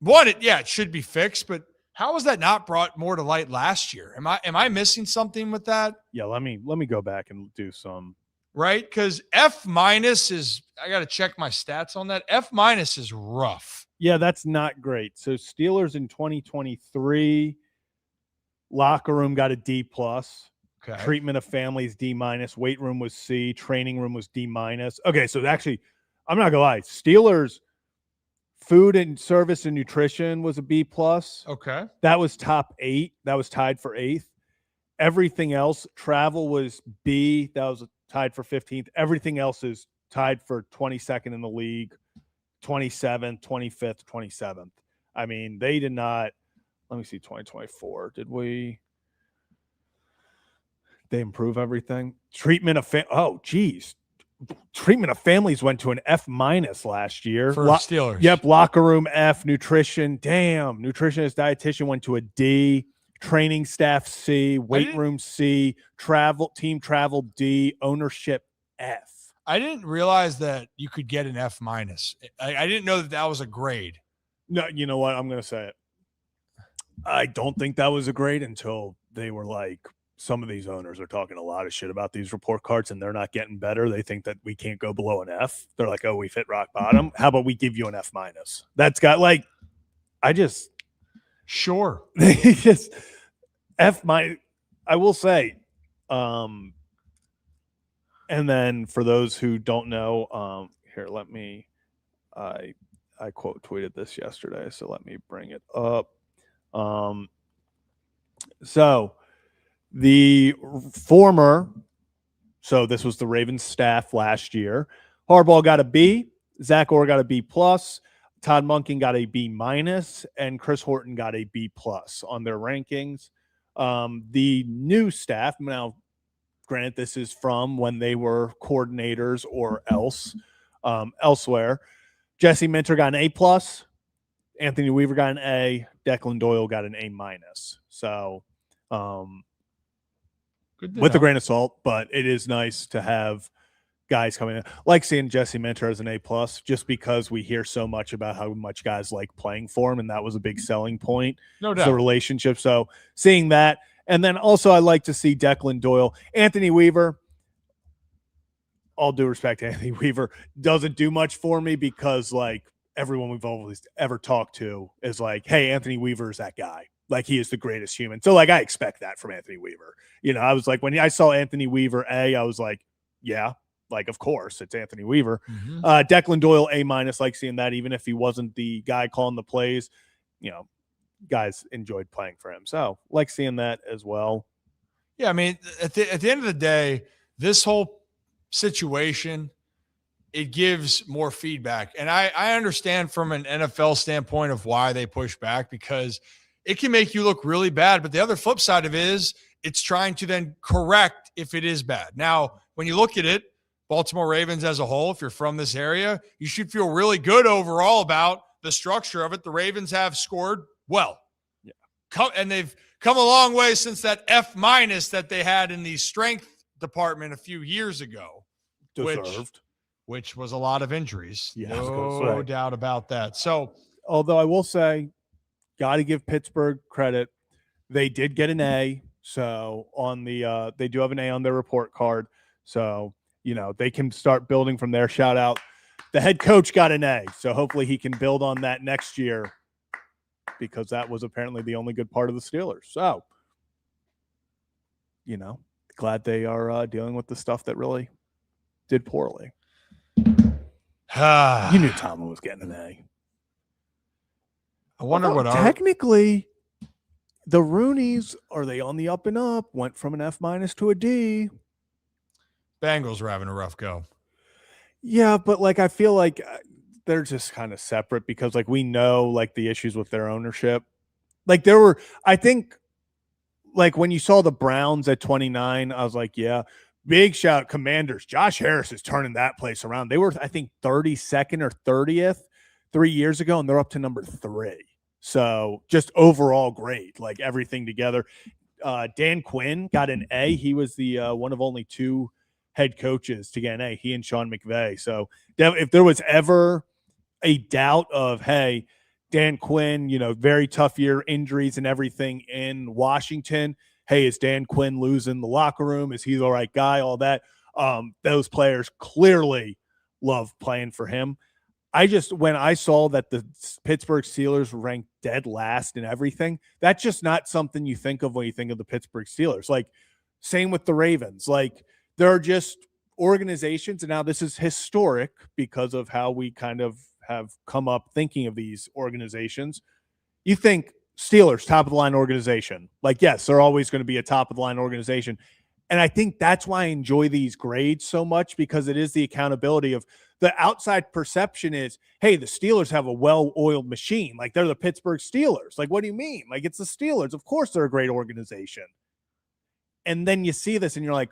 it should be fixed, but how was that not brought more to light last year? Am I missing something with that? Yeah, let me go back and do some. Right? Because F- is, I got to check my stats on that. F- is rough. Yeah, that's not great. So Steelers in 2023, locker room got a D plus. Okay. Treatment of families D minus. Weight room was C. Training room was D minus. Okay, so actually, I'm not gonna lie. Steelers food and service and nutrition was a B plus. Okay. That was top 8. That was tied for 8th. Everything else, travel was B. That was tied for 15th. Everything else is tied for 22nd in the league, 27th, 25th, 27th. I mean, they did not. Let me see, 2024. Did they improve everything? Treatment of treatment of families went to an F minus last year For Steelers. Yep, locker room F, nutrition. Damn, nutritionist, dietitian went to a D. Training staff C, weight room C, team travel D, ownership F. I didn't realize that you could get an F-. I didn't know that was a grade. No, you know what? I'm going to say it. I don't think that was a grade until they were like, some of these owners are talking a lot of shit about these report cards and they're not getting better. They think that we can't go below an F. They're like, oh, we've hit rock bottom. How about we give you an F minus? That's got like, Sure. just I will say, and then for those who don't know, here, I quote tweeted this yesterday, so let me bring it up. So this was the Ravens staff last year. Harbaugh got a B, Zach Orr got a B plus, Todd Monken got a B minus, and Chris Horton got a B plus on their rankings. The new staff, now granted this is from when they were coordinators or elsewhere. Jesse Minter got an A plus, Anthony Weaver got an A, Declan Doyle got an A minus. So with a grain of salt, but it is nice to have guys coming in. Like seeing Jesse Minter as an A plus, just because we hear so much about how much guys like playing for him, and that was a big selling point. No doubt. The relationship. So seeing that, and then also I like to see Declan Doyle, Anthony Weaver. All due respect to Anthony Weaver, doesn't do much for me because like everyone we've always ever talked to is like, hey, Anthony Weaver is that guy. Like he is the greatest human. So like I expect that from Anthony Weaver. You know, I was like, when I saw Anthony Weaver A, I was like, yeah, like of course it's Anthony Weaver. Mm-hmm. Declan Doyle A minus, like seeing that even if he wasn't the guy calling the plays, you know, guys enjoyed playing for him. So like seeing that as well. Yeah, I mean, at the end of the day, this whole situation, it gives more feedback. And I understand from an NFL standpoint of why they push back, because it can make you look really bad. But the other flip side of it is it's trying to then correct if it is bad. Now, when you look at it, Baltimore Ravens as a whole, if you're from this area, you should feel really good overall about the structure of it. The Ravens have scored well. Yeah. And they've come a long way since that F minus that they had in the strength department a few years ago. Deserved. Which was a lot of injuries. Yeah, no doubt about that. So, although I will say, got to give Pittsburgh credit. They did get an A. So on the they do have an A on their report card. So, you know, they can start building from there. Shout out. The head coach got an A. So hopefully he can build on that next year, because that was apparently the only good part of the Steelers. So, you know, glad they are dealing with the stuff that really did poorly. You knew Tomlin was getting an A. I wonder what technically the Rooneys, are they on the up and up? Went from an F minus to a D. Bengals were having a rough go. Yeah, but like I feel like they're just kind of separate, because like we know like the issues with their ownership. Like there were, I think, like when you saw the Browns at 29, I was like, yeah, big shout Commanders. Josh Harris is turning that place around. They were, I think, 32nd or 30th 3 years ago, and they're up to number 3. So just overall great, like everything together. Dan Quinn got an A. He was the one of only 2 head coaches to get an A, he and Sean McVay. So if there was ever a doubt of, hey, Dan Quinn, very tough year, injuries and everything in Washington. Hey, is Dan Quinn losing the locker room? Is he the right guy? All that. Those players clearly love playing for him. When I saw that the Pittsburgh Steelers ranked dead last in everything, that's just not something you think of when you think of the Pittsburgh Steelers. Like, same with the Ravens. Like, there are just organizations, and now this is historic because of how we kind of have come up thinking of these organizations. You think Steelers, top of the line organization. Like, yes, they're always going to be a top of the line organization. And I think that's why I enjoy these grades so much, because it is the accountability of the outside perception is, hey, the Steelers have a well-oiled machine. Like, they're the Pittsburgh Steelers. Like, what do you mean? Like, it's the Steelers. Of course they're a great organization. And then you see this and you're like,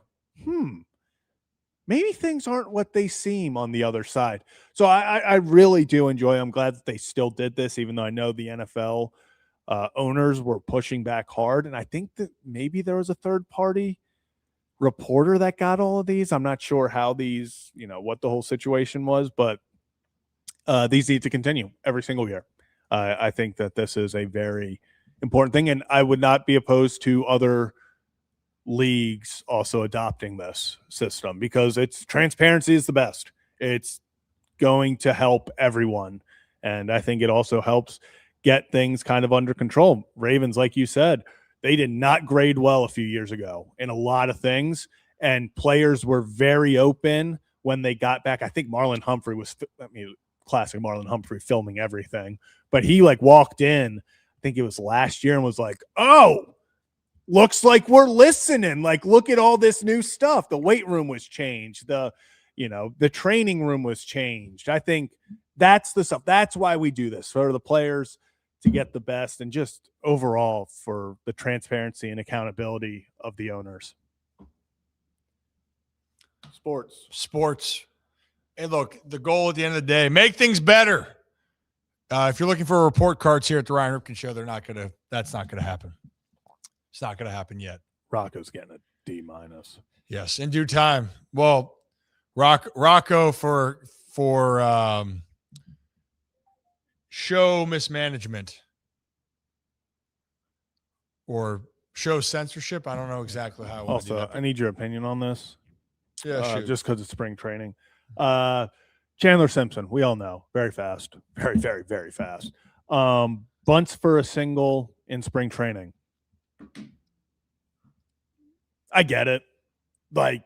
maybe things aren't what they seem on the other side. So I really do enjoy it. I'm glad that they still did this, even though I know the NFL owners were pushing back hard. And I think that maybe there was a third-party reporter that got all of these. I'm not sure how these, what the whole situation was, but these need to continue every single year. I think that this is a very important thing, and I would not be opposed to other leagues also adopting this system, because transparency is the best. It's going to help everyone, and I think it also helps get things kind of under control. Ravens, like you said, they did not grade well a few years ago in a lot of things, and players were very open when they got back. I think Marlon Humphrey classic Marlon Humphrey filming everything, but he walked in, I think it was last year, and was like, oh, looks like we're listening. Like, look at all this new stuff. The weight room was changed. The training room was changed. I think that's the stuff. That's why we do this, for the players to get the best, and just overall for the transparency and accountability of the owners. Sports. And look, the goal at the end of the day, make things better. If you're looking for report cards here at the Ryan Ripken Show, that's not going to happen. It's not going to happen yet. Rocco's getting a D-. Yes, in due time. Well, Rocco for show mismanagement or show censorship. I don't know exactly how. Also, I need your opinion on this. Yeah, just because it's spring training. Chandler Simpson, we all know, very fast, very, very, very fast. Bunts for a single in spring training. I get it. Like,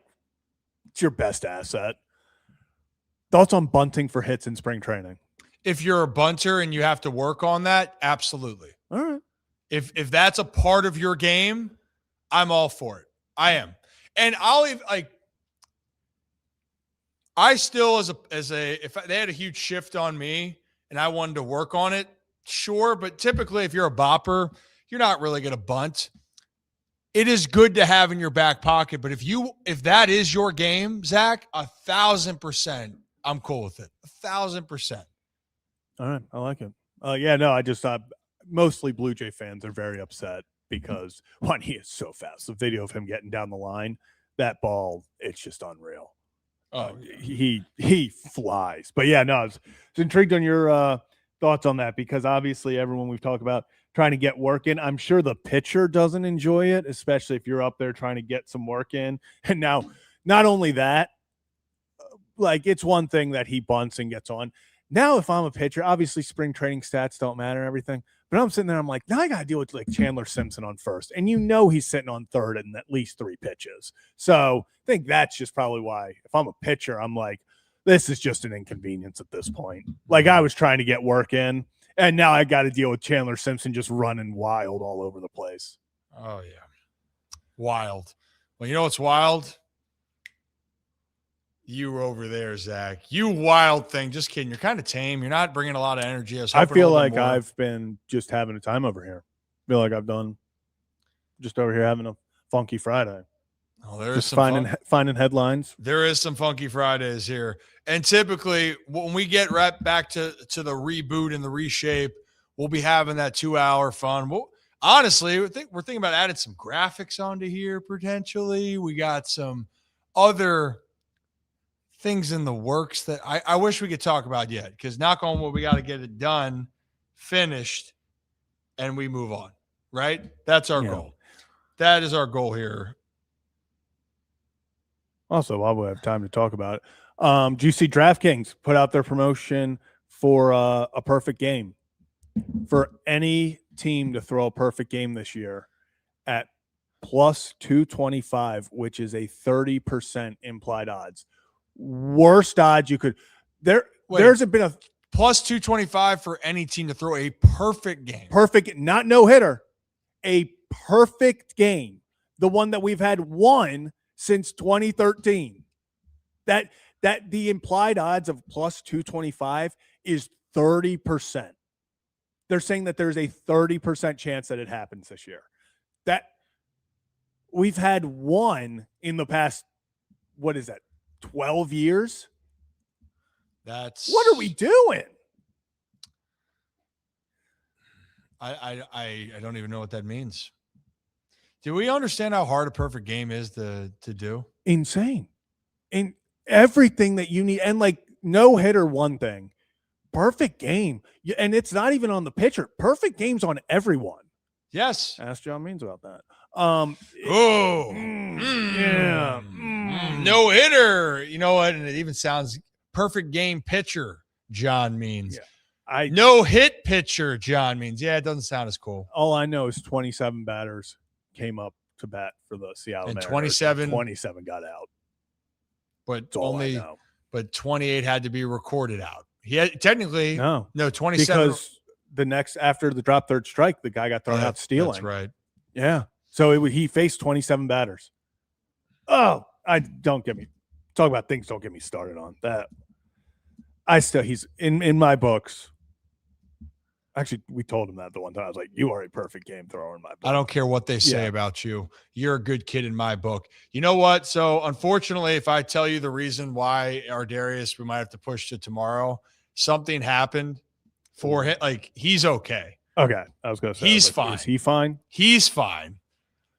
it's your best asset. Thoughts on bunting for hits in spring training? If you're a bunter and you have to work on that, absolutely. All right. If that's a part of your game, I'm all for it. I am. And I still, if they had a huge shift on me and I wanted to work on it, sure. But typically, if you're a bopper, you're not really going to bunt. It is good to have in your back pocket. But if that is your game, Zach, 1,000%, I'm cool with it. 1,000%. All right. I like it. I just thought mostly Blue Jay fans are very upset because, one, he is so fast. The video of him getting down the line, that ball, it's just unreal. He flies. But I was intrigued on your thoughts on that, because obviously everyone we've talked about trying to get work in. I'm sure the pitcher doesn't enjoy it, especially if you're up there trying to get some work in. And now, not only that, it's one thing that he bunts and gets on. Now, if I'm a pitcher, obviously spring training stats don't matter and everything, but I'm sitting there, I'm like, now I got to deal with Chandler Simpson on first. And he's sitting on third in at least 3 pitches. So I think that's just probably why, if I'm a pitcher, I'm like, this is just an inconvenience at this point. I was trying to get work in, and now I got to deal with Chandler Simpson just running wild all over the place. Oh, yeah. Wild. Well, you know what's wild? You over there, Zach. You wild thing. Just kidding. You're kind of tame. You're not bringing a lot of energy. I feel like I've been just having a time over here. I feel like I've done just over here having a funky Friday. Oh, there's just some finding headlines. There is some funky Fridays here. And typically when we get right back to the reboot and the reshape, we'll be having that 2-hour fun. honestly, we're thinking about adding some graphics onto here potentially. We got some other things in the works that I wish we could talk about yet, because knock on wood, we got to get it done, finished, and we move on, right? That's our goal. That is our goal here. Also, while we have time to talk about it, do you see DraftKings put out their promotion for a perfect game? For any team to throw a perfect game this year at plus 225, which is a 30% implied odds. Worst odds you could. There's been a plus 225 for any team to throw a perfect game. Perfect, not no hitter. A perfect game. The one that we've had one since 2013. That the implied odds of plus 225 is 30%. They're saying that there's a 30% chance that it happens this year. That we've had one in the past, what is that, 12 years? What are we doing? I don't even know what that means. Do we understand how hard a perfect game is to do? Insane. And everything that you need, and like no hitter, one thing. Perfect game. And it's not even on the pitcher. Perfect game's on everyone. Yes. Ask John Means about that. No hitter. You know what? And it even sounds perfect game pitcher, John Means. Yeah. No hit pitcher, John Means. Yeah, it doesn't sound as cool. All I know is 27 batters came up to bat for the Seattle and Mariners. 27 got out. But 28 had to be recorded out. He had technically no 27 because the next after the drop third strike, the guy got thrown out stealing. That's right. Yeah. So he faced 27 batters. Oh, don't get me talk about things. Don't get me started on that. He's in my books. Actually, we told him that the one time. I was like, you are a perfect game thrower in my book. I don't care what they say about you. You're a good kid in my book. You know what? So, unfortunately, if I tell you the reason why Ardarius, we might have to push to tomorrow, something happened for him. Like, he's okay. Okay. I was going to say. He's fine. Is he fine? He's fine.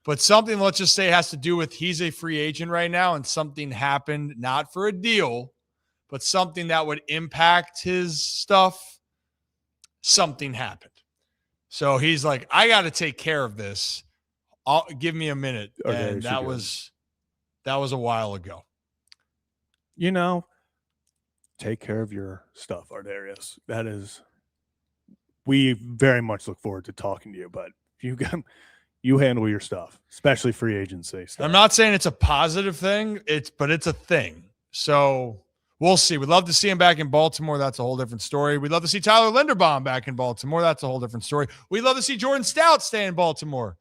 But something, let's just say, has to do with he's a free agent right now, and something happened, not for a deal, but something that would impact his stuff. Something happened. So he's like, I got to take care of this. Give me a minute. Okay, and that was a while ago. You know, take care of your stuff, Ardarius. That is, we very much look forward to talking to you, but you handle your stuff, especially free agency stuff. I'm not saying it's a positive thing, but it's a thing. So we'll see. We'd love to see him back in Baltimore. That's a whole different story. We'd love to see Tyler Linderbaum back in Baltimore. That's a whole different story. We'd love to see Jordan Stout stay in Baltimore.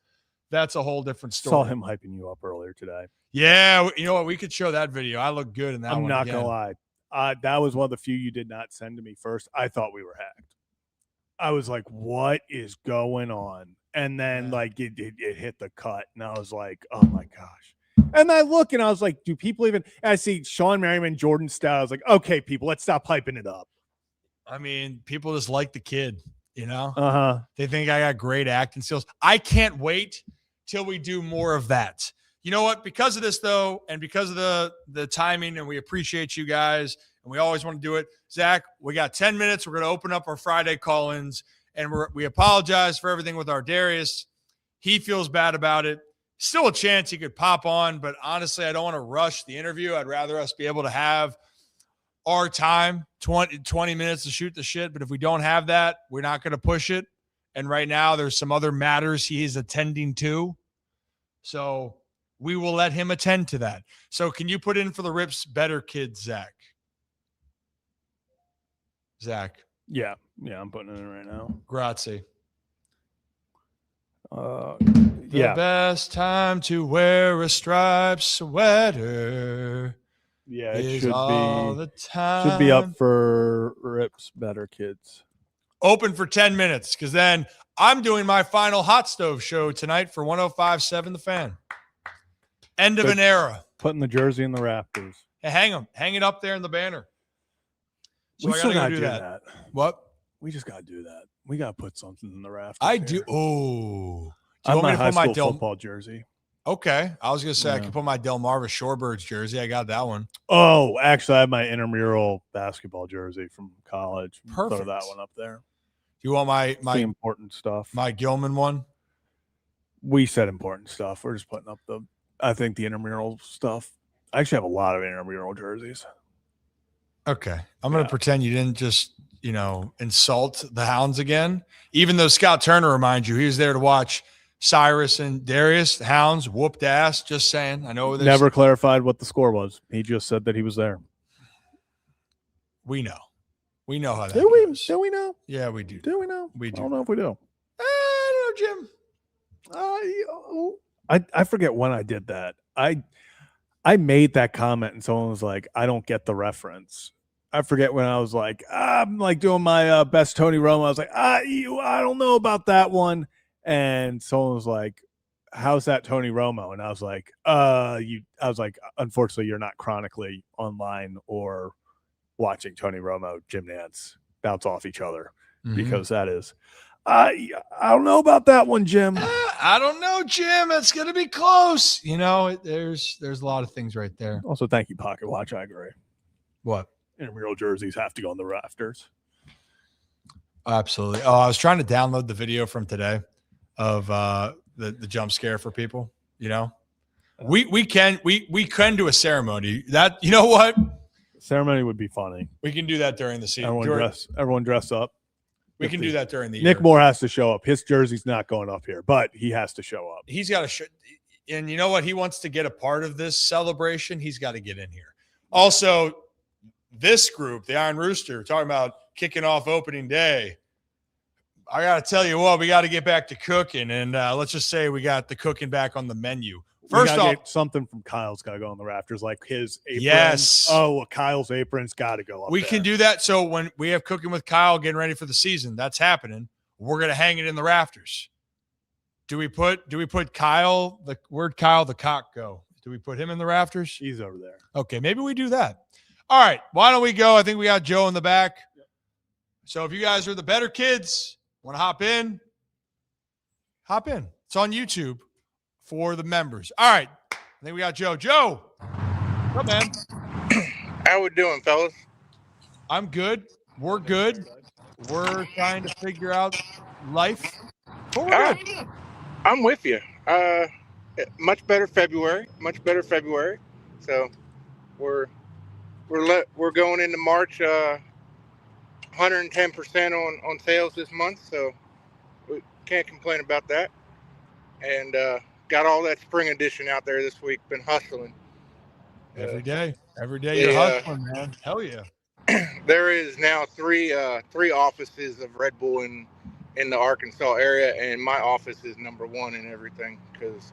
That's a whole different story. Saw him hyping you up earlier today. Yeah. You know what? We could show that video. I look good in that one. I'm not going to lie. That was one of the few you did not send to me first. I thought we were hacked. I was like, what is going on? And then it hit the cut. And I was like, oh my gosh. And I look and I was like, do people even? I see Sean Merriman, Jordan Stout. I was like, okay, people, let's stop hyping it up. I mean, people just like the kid, you know? Uh-huh. They think I got great acting skills. I can't wait till we do more of that. You know what? Because of this, though, and because of the timing, and we appreciate you guys, and we always want to do it, Zach, we got 10 minutes. We're going to open up our Friday call-ins, and we apologize for everything with Ardarius. He feels bad about it. Still a chance he could pop on, but honestly, I don't want to rush the interview. I'd rather us be able to have our time, 20 minutes to shoot the shit. But if we don't have that, we're not going to push it. And right now, there's some other matters he is attending to. So we will let him attend to that. So can you put in for the Rips better kids, Zach? Zach. Yeah, I'm putting it in right now. Grazie. The best time to wear a striped sweater. Yeah, it should be up for Rips better kids. Open for 10 minutes, because then I'm doing my final hot stove show tonight for 105.7 The Fan. End of an era. Putting the jersey in the rafters. Hey, hang it up there in the banner. So we I still gotta gotta do that. What? We just gotta do that. We got to put something in the rafters. I here. do. Oh, I have my high my school football jersey. Okay, I was gonna say I Yeah. could put my Delmarva Shorebirds jersey. I got that one. Oh, actually, I have my intramural basketball jersey from college. Perfect. Throw that one up there. You want my It's the important stuff? my Gilman one? We said important stuff. We're just putting up I think the intramural stuff. I actually have a lot of intramural jerseys. Okay, I'm gonna pretend you didn't just insult the Hounds again. Even though Scott Turner reminds you he was there to watch Cyrus and Darius, the Hounds whooped ass. Just saying. I know there's Never clarified what the score was. He just said that he was there. We know how that Do goes. we know? Yeah, we do. Do we know? We do. I don't know if we do. I don't know, Jim. I forget when I did that. I made that comment and someone was like, I don't get the reference. I forget when I was like, I'm like doing my best Tony Romo. I was like, I don't know about that one. And someone was like, how's that Tony Romo? And I was like, unfortunately, you're not chronically online or watching Tony Romo, Jim Nantz bounce off each other because that is, I don't know about that one, Jim. I don't know, Jim. It's going to be close. There's a lot of things right there. Also, thank you, Pocket Watch. I agree. What? Intramural jerseys have to go on the rafters. Absolutely. Oh, I was trying to download the video from today of the jump scare for people. We can do a ceremony. That what? Ceremony would be funny. We can do that during the season. Everyone dress up. We can do that during the year. Nick Moore has to show up. His jersey's not going up here, but he has to show up. He's got to show. And you know what? He wants to get a part of this celebration. He's got to get in here. Also, this group, the Iron Rooster, talking about kicking off opening day. I got to tell you what, we got to get back to cooking. And let's just say we got the cooking back on the menu. First off, something from Kyle's got to go on the rafters, like his apron. Yes. Oh, well, Kyle's apron's got to go up. We can do that. So when we have cooking with Kyle getting ready for the season, that's happening. We're going to hang it in the rafters. Do we put Kyle, where'd Kyle the cock go? Do we put him in the rafters? He's over there. Okay, maybe we do that. All right, why don't we go? I think we got Joe in the back. So if you guys are the better kids, want to hop in? Hop in. It's on YouTube for the members. All right, I think we got Joe. Joe, what's up, man? How we doing, fellas? I'm good. We're good. We're trying to figure out life. But we're good. I'm with you. Much better February. So we're going into March 110% on sales this month. So we can't complain about that. And got all that spring edition out there this week. Been hustling. Every day you're hustling, man. Hell yeah. There is now three offices of Red Bull in the Arkansas area, and my office is number one in everything because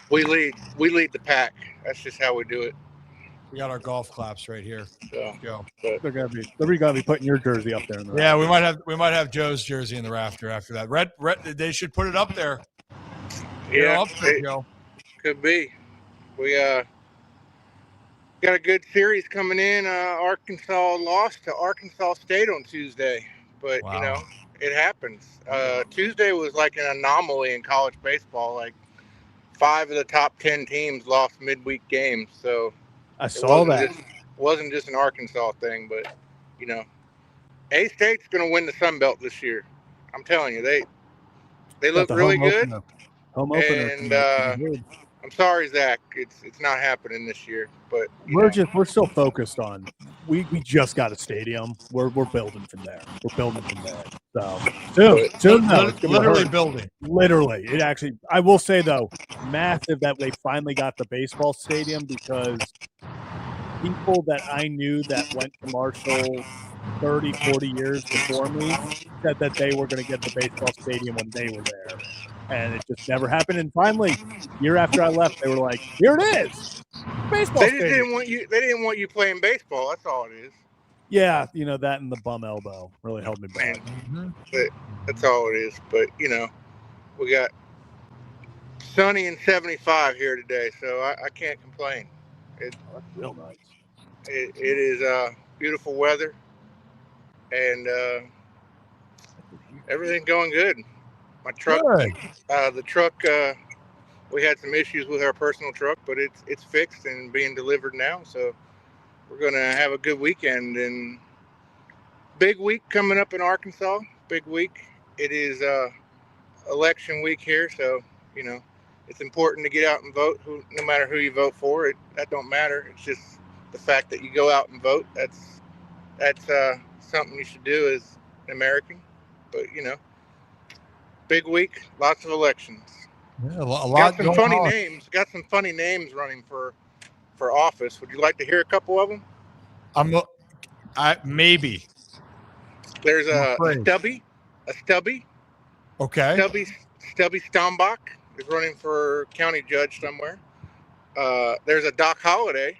we lead the pack. That's just how we do it. We got our golf claps right here. So, go. They're gonna be putting your jersey up there. In the yeah, we might have Joe's jersey in the rafter after that. Red, they should put it up there. Yeah, up there, Joe. Could be. We got a good series coming in. Arkansas lost to Arkansas State on Tuesday, but wow. It happens. Tuesday was like an anomaly in college baseball. Like 5 of the top 10 teams lost midweek games. So I saw that. Wasn't just an Arkansas thing, but A-State's going to win the Sun Belt this year. I'm telling you, they look really good. Home opener. And I'm sorry, Zach. It's not happening this year, but we're still focused on. We just got a stadium. We're building from there. So soon, literally building. Literally, it actually. I will say though, massive that they finally got the baseball stadium because people that I knew that went to Marshall 30, 40 years before me said that they were going to get the baseball stadium when they were there. And it just never happened. And finally, year after I left, they were like, "Here it is, baseball." They didn't want you. They didn't want you playing baseball. That's all it is. Yeah, that and the bum elbow really held me back. But that's all it is. But we got sunny and 75 here today, so I can't complain. That's real nice. It is beautiful weather, and Everything's going good. My truck, Good. the truck, we had some issues with our personal truck, but it's fixed and being delivered now. So we're going to have a good weekend. And big week coming up in Arkansas. Big week. It is election week here. So, it's important to get out and vote. No matter who you vote for, that don't matter. It's just the fact that you go out and vote. That's something you should do as an American. But, big week, lots of elections. Yeah, a lot Got some going funny on. names. Got some funny names running for office. Would you like to hear a couple of them? Maybe. There's I'm afraid. a Stubby. Okay. Stubby Stombach is running for county judge somewhere. There's a Doc Holliday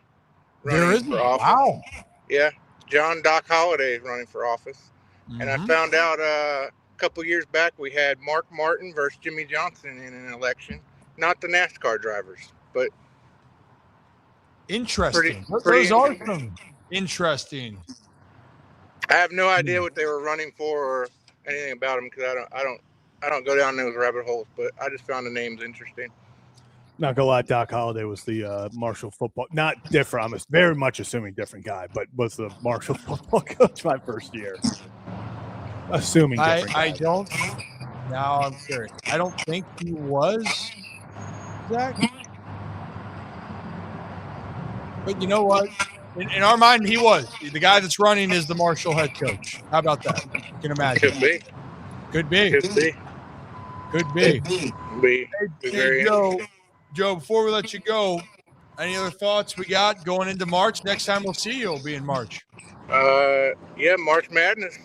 running for office. Wow. Yeah, John Doc Holliday is running for office. And I found out a couple years back we had Mark Martin versus Jimmy Johnson in an election. Not the NASCAR drivers, but Interesting. pretty Those are some interesting. I have no idea what they were running for or anything about them because I don't go down those rabbit holes. But I just found the names interesting. Not gonna lie, Doc Holliday was the Marshall football. Not different. I'm very much assuming different guy, but was the Marshall football coach my first year. Assuming different. I don't. Now I'm curious. I don't think he was, Zach. But you know what? In our mind, he was. The guy that's running is the Marshall head coach. How about that? You can imagine. Could be. Could be. Could be. Could be. Be Hey, Joe, before we let you go, any other thoughts we got going into March? Next time we'll see you will be in March. Yeah, March Madness.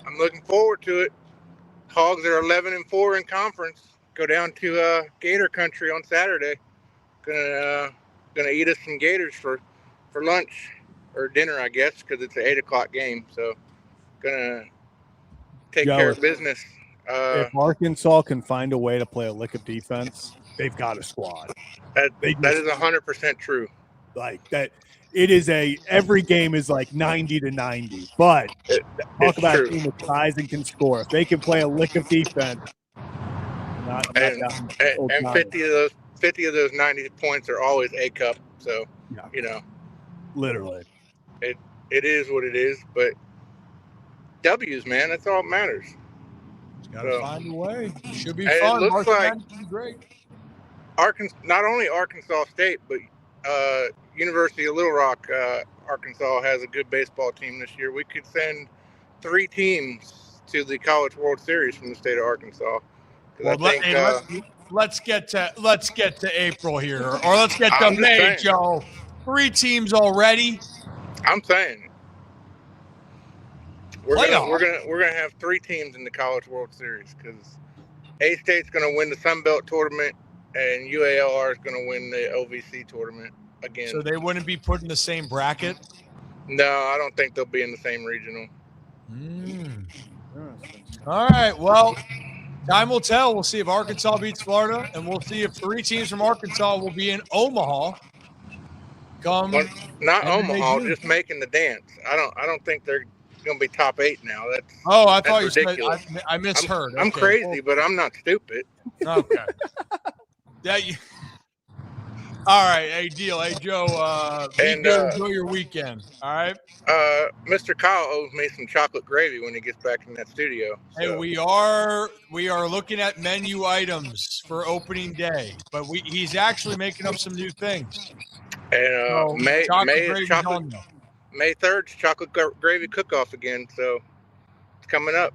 I'm looking forward to it. Hogs are 11-4 in conference. Go down to Gator Country on Saturday. Gonna eat us some gators for lunch or dinner, I guess, because it's an 8:00 game. So gonna take care of business. If Arkansas can find a way to play a lick of defense, they've got a squad. That is 100% true. Like that, it is every game is like 90-90. But talk about a team with size and can score. If they can play a lick of defense, and 50 of those 90 points are always A cup. So literally, it is what it is. But W's, man, that's all that matters. Got to find a way. Should be and fun. It looks like great. not only Arkansas State, but University of Little Rock, Arkansas has a good baseball team this year. We could send 3 teams to the College World Series from the state of Arkansas. Well, let's get to April here, or let's get to May, Joe. 3 teams already. I'm saying we're gonna have 3 teams in the College World Series because A-State's gonna win the Sun Belt tournament and UALR is gonna win the OVC tournament again. So they wouldn't be put in the same bracket? No, I don't think they'll be in the same regional. All right. Well, time will tell. We'll see if Arkansas beats Florida, and we'll see if 3 teams from Arkansas will be in Omaha. Not Omaha, just making the dance. I don't think they're going to be top 8 now. I thought you ridiculous. said I misheard. I'm crazy, but I'm not stupid. Okay. All right. Hey, deal. Hey, Joe. Enjoy your weekend. All right. Mr. Kyle owes me some chocolate gravy when he gets back in that studio. So. Hey, we are looking at menu items for opening day, but he's actually making up some new things. And May 3rd's chocolate gravy cook-off again, so it's coming up.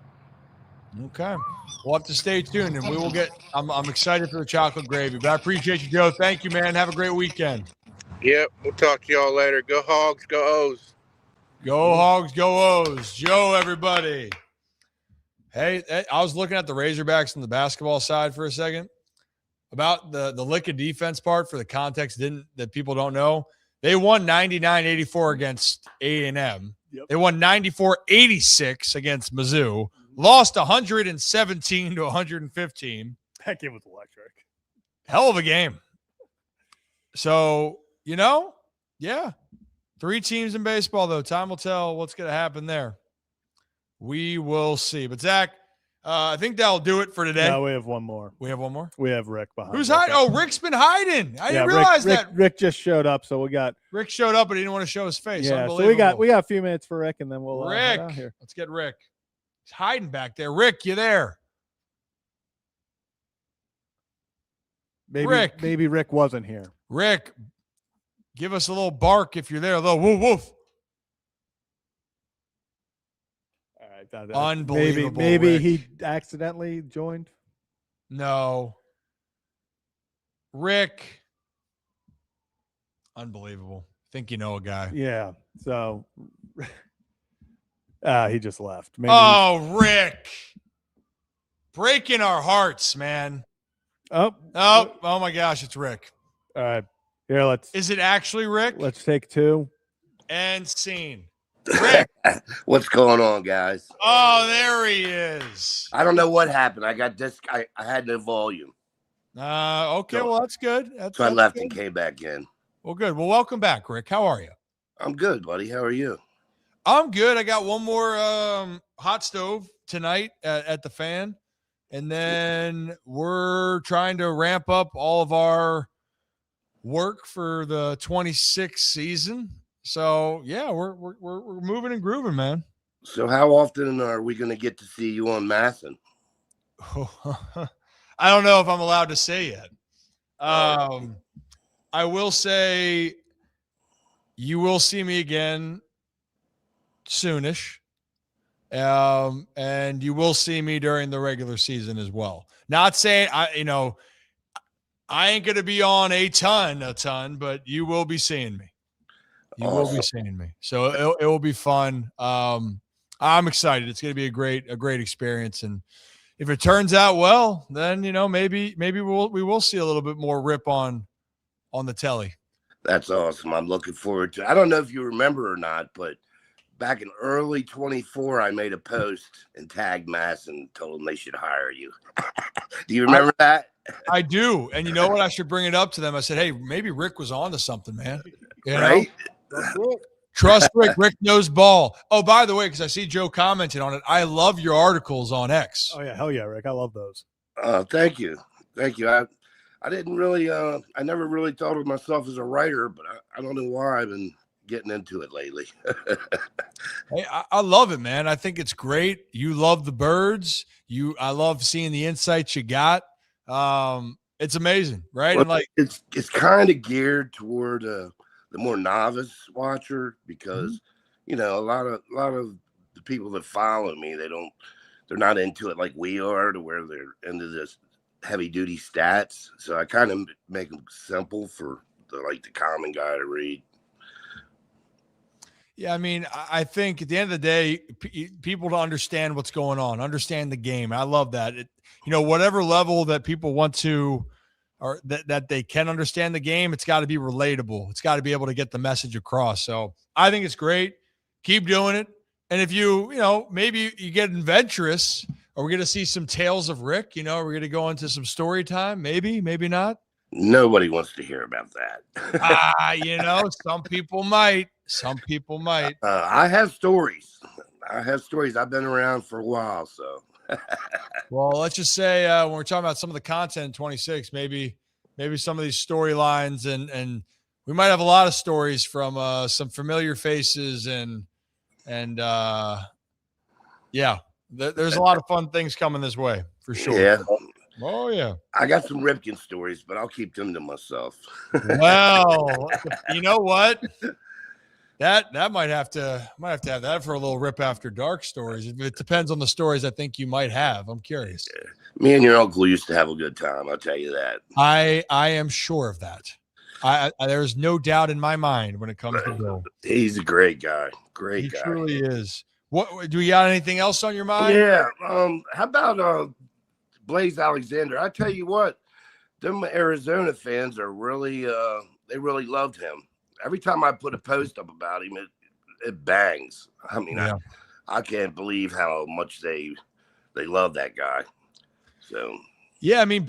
Okay, we'll have to stay tuned, and we will get. I'm excited for the chocolate gravy, but I appreciate you, Joe. Thank you, man. Have a great weekend. Yep, we'll talk to y'all later. Go Hogs, go O's. Go Hogs, go O's. Joe, everybody. Hey, I was looking at the Razorbacks on the basketball side for a second. About the lick of defense part for the context that people don't know. They won 99-84 against A&M. Yep. They won 94-86 against Mizzou. Lost 117 to 115. That game was electric. Hell of a game. So, yeah. 3 teams in baseball, though. Time will tell what's going to happen there. We will see. But, Zach, I think that'll do it for today. No, we have one more. We have one more. We have Rick behind. Who's Rick. hiding? Oh, Rick's been hiding. I didn't realize that. Rick just showed up, so we got Rick showed up, but he didn't want to show his face. yeah. So we got a few minutes for Rick, and then we'll head out Rick. here. Let's get Rick. He's hiding back there. Rick, you there? Rick. Maybe Rick wasn't here. Rick, give us a little bark if you're there. A little woof woof. All right, Unbelievable. Maybe Rick. he accidentally joined. No. Rick. Unbelievable. Think you know a guy. Yeah. So he just left. Maybe Oh, Rick. Breaking our hearts, man. Oh my gosh, it's Rick. All right. Here, Is it actually Rick? Let's take two. And scene. Rick. What's going on, guys? Oh, there he is. I don't know what happened. I got this. I had no volume. Okay, well, that's good. So I that's left good. and came back in. Well, good. Well, welcome back, Rick. How are you? I'm good, buddy. How are you? I'm good. I got one more hot stove tonight at the fan. And then we're trying to ramp up all of our work for the 26th season. So, yeah, we're moving and grooving, man. So how often are we going to get to see you on Masson? I don't know if I'm allowed to say yet. I will say you will see me again soonish. And you will see me during the regular season as well. Not saying I ain't going to be on a ton, but you will be seeing me. You will be seeing me. So it will be fun. I'm excited. It's going to be a great experience. And if it turns out well, then, maybe we will see a little bit more Rip on the telly. That's awesome. I'm looking forward to it. I don't know if you remember or not, but back in early 24, I made a post and tagged Mass and told them they should hire you. Do you remember that? I do. And you know what? I should bring it up to them. I said, hey, maybe Rick was on to something, man. Right? Trust Rick. Rick knows ball. Oh, by the way, because I see Joe commented on it, I love your articles on X. Oh, yeah. Hell yeah, Rick. I love those. Thank you. Thank you. I didn't really, I never really thought of myself as a writer, but I don't know why I've been getting into it lately. Hey, I love it, man. I think it's great. You love the birds. I love seeing the insights you got. It's amazing, right? Well, and it's kind of geared toward the more novice watcher because a lot of the people that follow me, they're not into it like we are, to where they're into this heavy duty stats. So I kind of make them simple for the common guy to read. Yeah, I mean, I think at the end of the day, people to understand what's going on, understand the game. I love that. Whatever level that people want to, or that they can understand the game, it's got to be relatable. It's got to be able to get the message across. So I think it's great. Keep doing it. And if maybe you get adventurous, are we going to see some tales of Rick? Are we going to go into some story time? Maybe, maybe not. Nobody wants to hear about that. Some people might. Some people might. I have stories. I've been around for a while, so. Well, let's just say when we're talking about some of the content in 26, maybe some of these storylines, and we might have a lot of stories from some familiar faces, and there's a lot of fun things coming this way for sure. Yeah. Oh yeah. I got some Ripken stories, but I'll keep them to myself. Well, you know what? That might have to have that for a little Rip After Dark stories. It depends on the stories I think you might have. I'm curious. Yeah. Me and your uncle used to have a good time. I'll tell you that. I am sure of that. There's no doubt in my mind when it comes to Bill. He's a great guy. Great guy. He truly is. What do we got? Anything else on your mind? Yeah. How about Blaze Alexander? I tell you what, them Arizona fans are really they really loved him. Every time I put a post up about him, it bangs. I mean, yeah. I can't believe how much they love that guy. So yeah, I mean,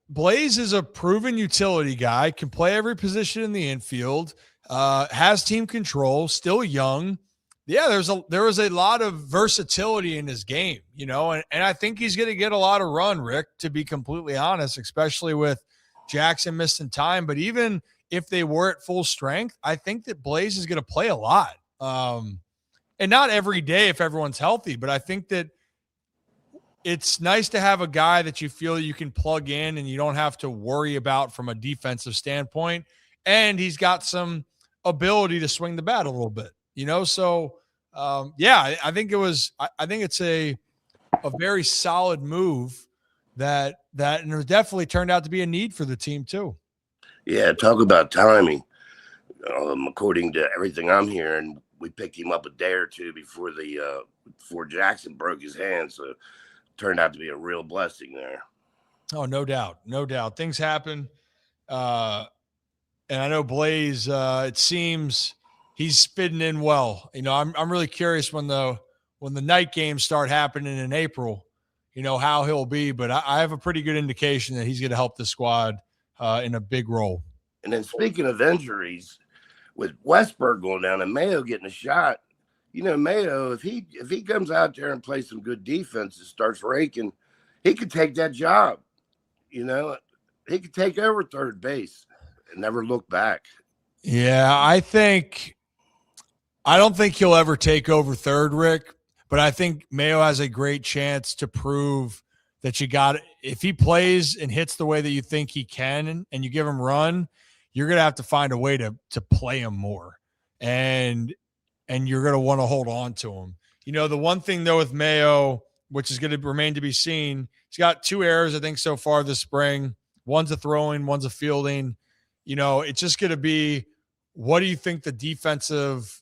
Blaze is a proven utility guy, can play every position in the infield, has team control, still young, Yeah, there was a lot of versatility in his game, and I think he's going to get a lot of run, Rick, to be completely honest, especially with Jackson missing time. But even if they were at full strength, I think that Blaze is going to play a lot. And not every day if everyone's healthy, but I think that it's nice to have a guy that you feel you can plug in and you don't have to worry about from a defensive standpoint. And he's got some ability to swing the bat a little bit. So I think it's a very solid move that and it definitely turned out to be a need for the team too. Yeah, talk about timing. According to everything I'm hearing, we picked him up a day or two before Jackson broke his hand, so it turned out to be a real blessing there. Oh, no doubt, no doubt. Things happen, and I know Blaze. It seems he's fitting in well. I'm really curious when the night games start happening in April, how he'll be. But I have a pretty good indication that he's going to help the squad in a big role. And then speaking of injuries, with Westberg going down and Mayo getting a shot, Mayo, if he comes out there and plays some good defense and starts raking, he could take that job. He could take over third base and never look back. Yeah, I don't think he'll ever take over third, Rick, but I think Mayo has a great chance to prove that if he plays and hits the way that you think he can and you give him run, you're going to have to find a way to play him more. And you're going to want to hold on to him. The one thing though with Mayo, which is going to remain to be seen, he's got 2 errors, I think, so far this spring. One's a throwing, one's a fielding. It's just going to be, what do you think the defensive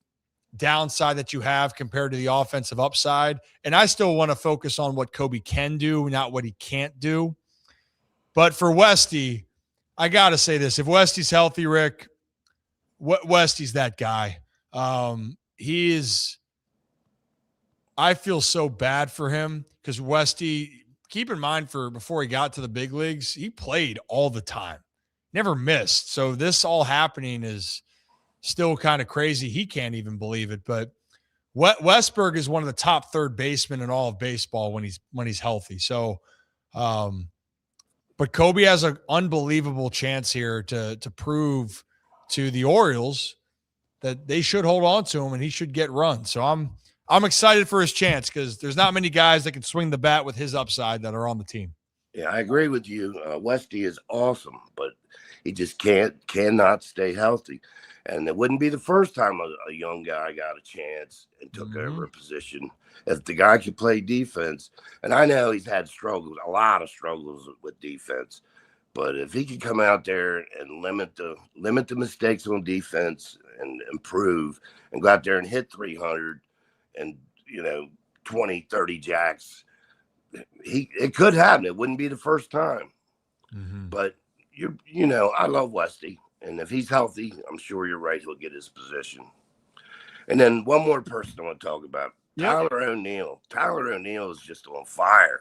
downside that you have compared to the offensive upside? And I still want to focus on what Kobe can do, not what he can't do. But for Westy, I got to say this. If Westy's healthy, Rick, Westy's that guy. I feel so bad for him because Westy, keep in mind, before he got to the big leagues, he played all the time, never missed. So this all happening is still kind of crazy. He can't even believe it. But Westberg is one of the top third basemen in all of baseball when he's healthy. So, but Kobe has an unbelievable chance here to prove to the Orioles that they should hold on to him and he should get run. So I'm excited for his chance because there's not many guys that can swing the bat with his upside that are on the team. Yeah, I agree with you. Westy is awesome, but he just cannot stay healthy. And it wouldn't be the first time a young guy got a chance and took over a position. If the guy could play defense, and I know he's had struggles, a lot of struggles with defense, but if he could come out there and limit the mistakes on defense and improve and go out there and hit 300 and 20, 30 jacks, it could happen. It wouldn't be the first time. But I love Westy. And if he's healthy, I'm sure you're right, he'll get his position. And then one more person I want to talk about, Tyler O'Neill. Tyler O'Neill is just on fire.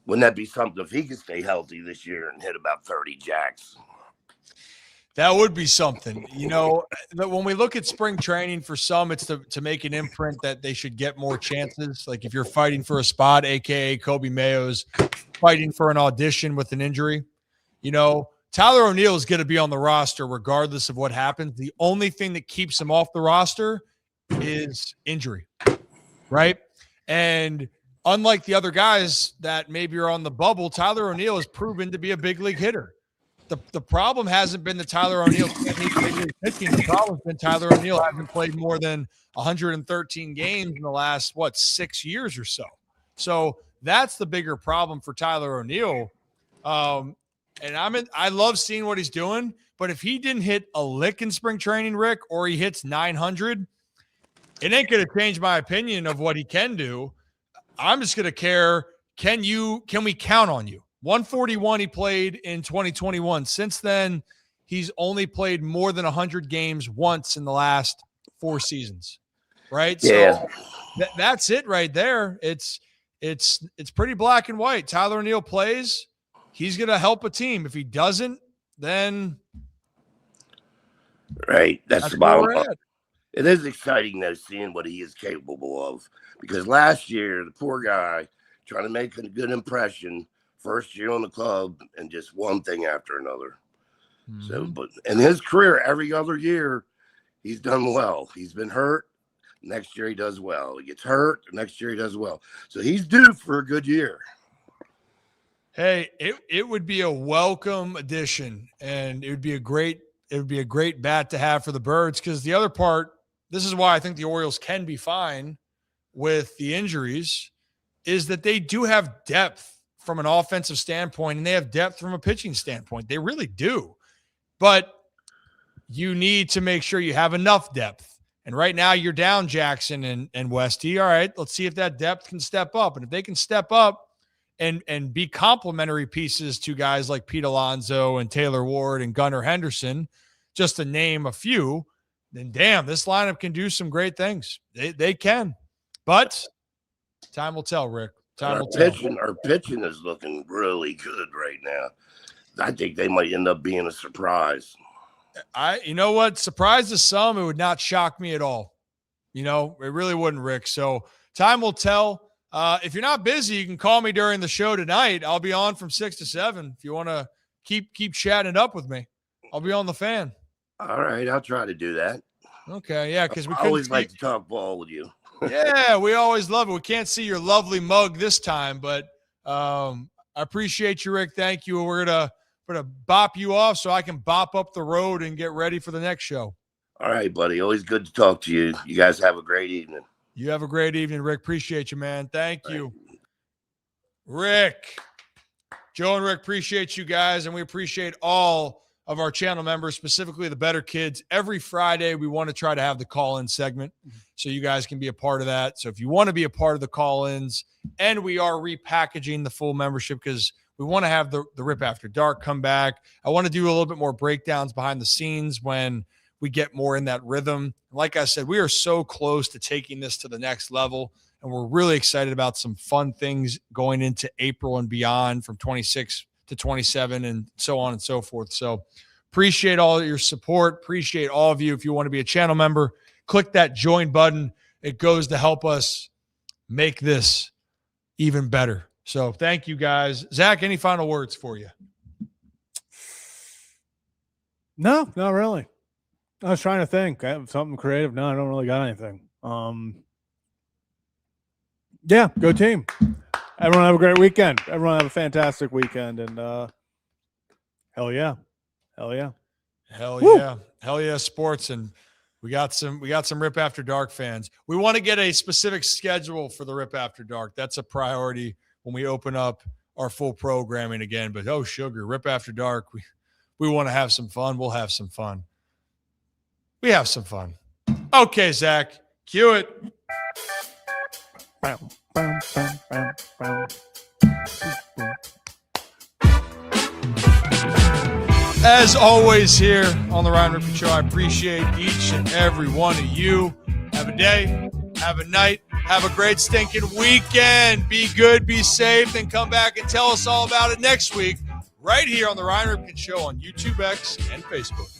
Wouldn't that be something if he could stay healthy this year and hit about 30 jacks? That would be something. When we look at spring training, for some, it's to make an imprint that they should get more chances. Like if you're fighting for a spot, a.k.a. Kobe Mayo's fighting for an audition with an injury, Tyler O'Neill is going to be on the roster regardless of what happens. The only thing that keeps him off the roster is injury, right? And unlike the other guys that maybe are on the bubble, Tyler O'Neill has proven to be a big league hitter. The problem hasn't been that Tyler O'Neill can't meet big league pitching. The problem has been Tyler O'Neill hasn't played more than 113 games in the last, 6 years or so. So that's the bigger problem for Tyler O'Neill. And I love seeing what he's doing, but if he didn't hit a lick in spring training, Rick, or he hits 900, it ain't going to change my opinion of what he can do. I'm just going to care, can we count on you? 141 he played in 2021. Since then, he's only played more than 100 games once in the last 4 seasons, right? Yeah. So that's it right there. It's pretty black and white. Tyler O'Neill plays. He's going to help a team. If he doesn't, then right. That's the bottom line. it is exciting though seeing what he is capable of. Because last year, the poor guy trying to make a good impression, first year on the club, and just one thing after another. Mm-hmm. So, but in his career, every other year, he's done well. He's been hurt. Next year he does well. He gets hurt. Next year he does well. So he's due for a good year. Hey, it would be a welcome addition, and it would be a great bat to have for the Birds, because the other part, this is why I think the Orioles can be fine with the injuries, is that they do have depth from an offensive standpoint, and they have depth from a pitching standpoint. They really do. But you need to make sure you have enough depth. And right now you're down Jackson and Westy. All right, let's see if that depth can step up. And if they can step up and be complementary pieces to guys like Pete Alonso and Taylor Ward and Gunnar Henderson, just to name a few, then damn, this lineup can do some great things. They can. But time will tell, Rick. Time will tell. Our pitching is looking really good right now. I think they might end up being a surprise. You know what? Surprise to some, it would not shock me at all. You know, it really wouldn't, Rick. So time will tell. If you're not busy, you can call me during the show tonight. I'll be on from 6 to 7. If you want to keep chatting it up with me, I'll be on the fan. All right, I'll try to do that. Okay, yeah, because we always like to talk ball with you. Yeah, we always love it. We can't see your lovely mug this time, but I appreciate you, Rick. Thank you. We're gonna bop you off so I can bop up the road and get ready for the next show. All right, buddy. Always good to talk to you. You guys have a great evening. You have a great evening, Rick. Appreciate you, man. Thank you. Rick. Joe and Rick, appreciate you guys, and we appreciate all of our channel members, specifically the Better Kids. Every Friday, we want to try to have the call-in segment so you guys can be a part of that. So if you want to be a part of the call-ins, and we are repackaging the full membership because we want to have the Rip After Dark come back. I want to do a little bit more breakdowns behind the scenes when we get more in that rhythm. Like I said, we are so close to taking this to the next level, and we're really excited about some fun things going into April and beyond from 26 to 27 and so on and so forth. So appreciate all your support. Appreciate all of you. If you want to be a channel member, click that join button. It goes to help us make this even better. So thank you guys. Zach, any final words for you? No, not really. I was trying to think. I have something creative. No, I don't really got anything. Yeah, go team. Everyone have a great weekend. Everyone have a fantastic weekend. And hell yeah. Hell yeah. Hell Woo. yeah. Hell yeah, sports. And we got some Rip After Dark fans. We want to get a specific schedule for the Rip After Dark. That's a priority when we open up our full programming again. But oh sugar, Rip After Dark. We want to have some fun. We'll have some fun. We have some fun. Okay, Zach, cue it. As always here on the Ryan Ripken Show, I appreciate each and every one of you. Have a day, have a night, have a great stinking weekend. Be good, be safe, and come back and tell us all about it next week right here on the Ryan Ripken Show on YouTube, X, and Facebook.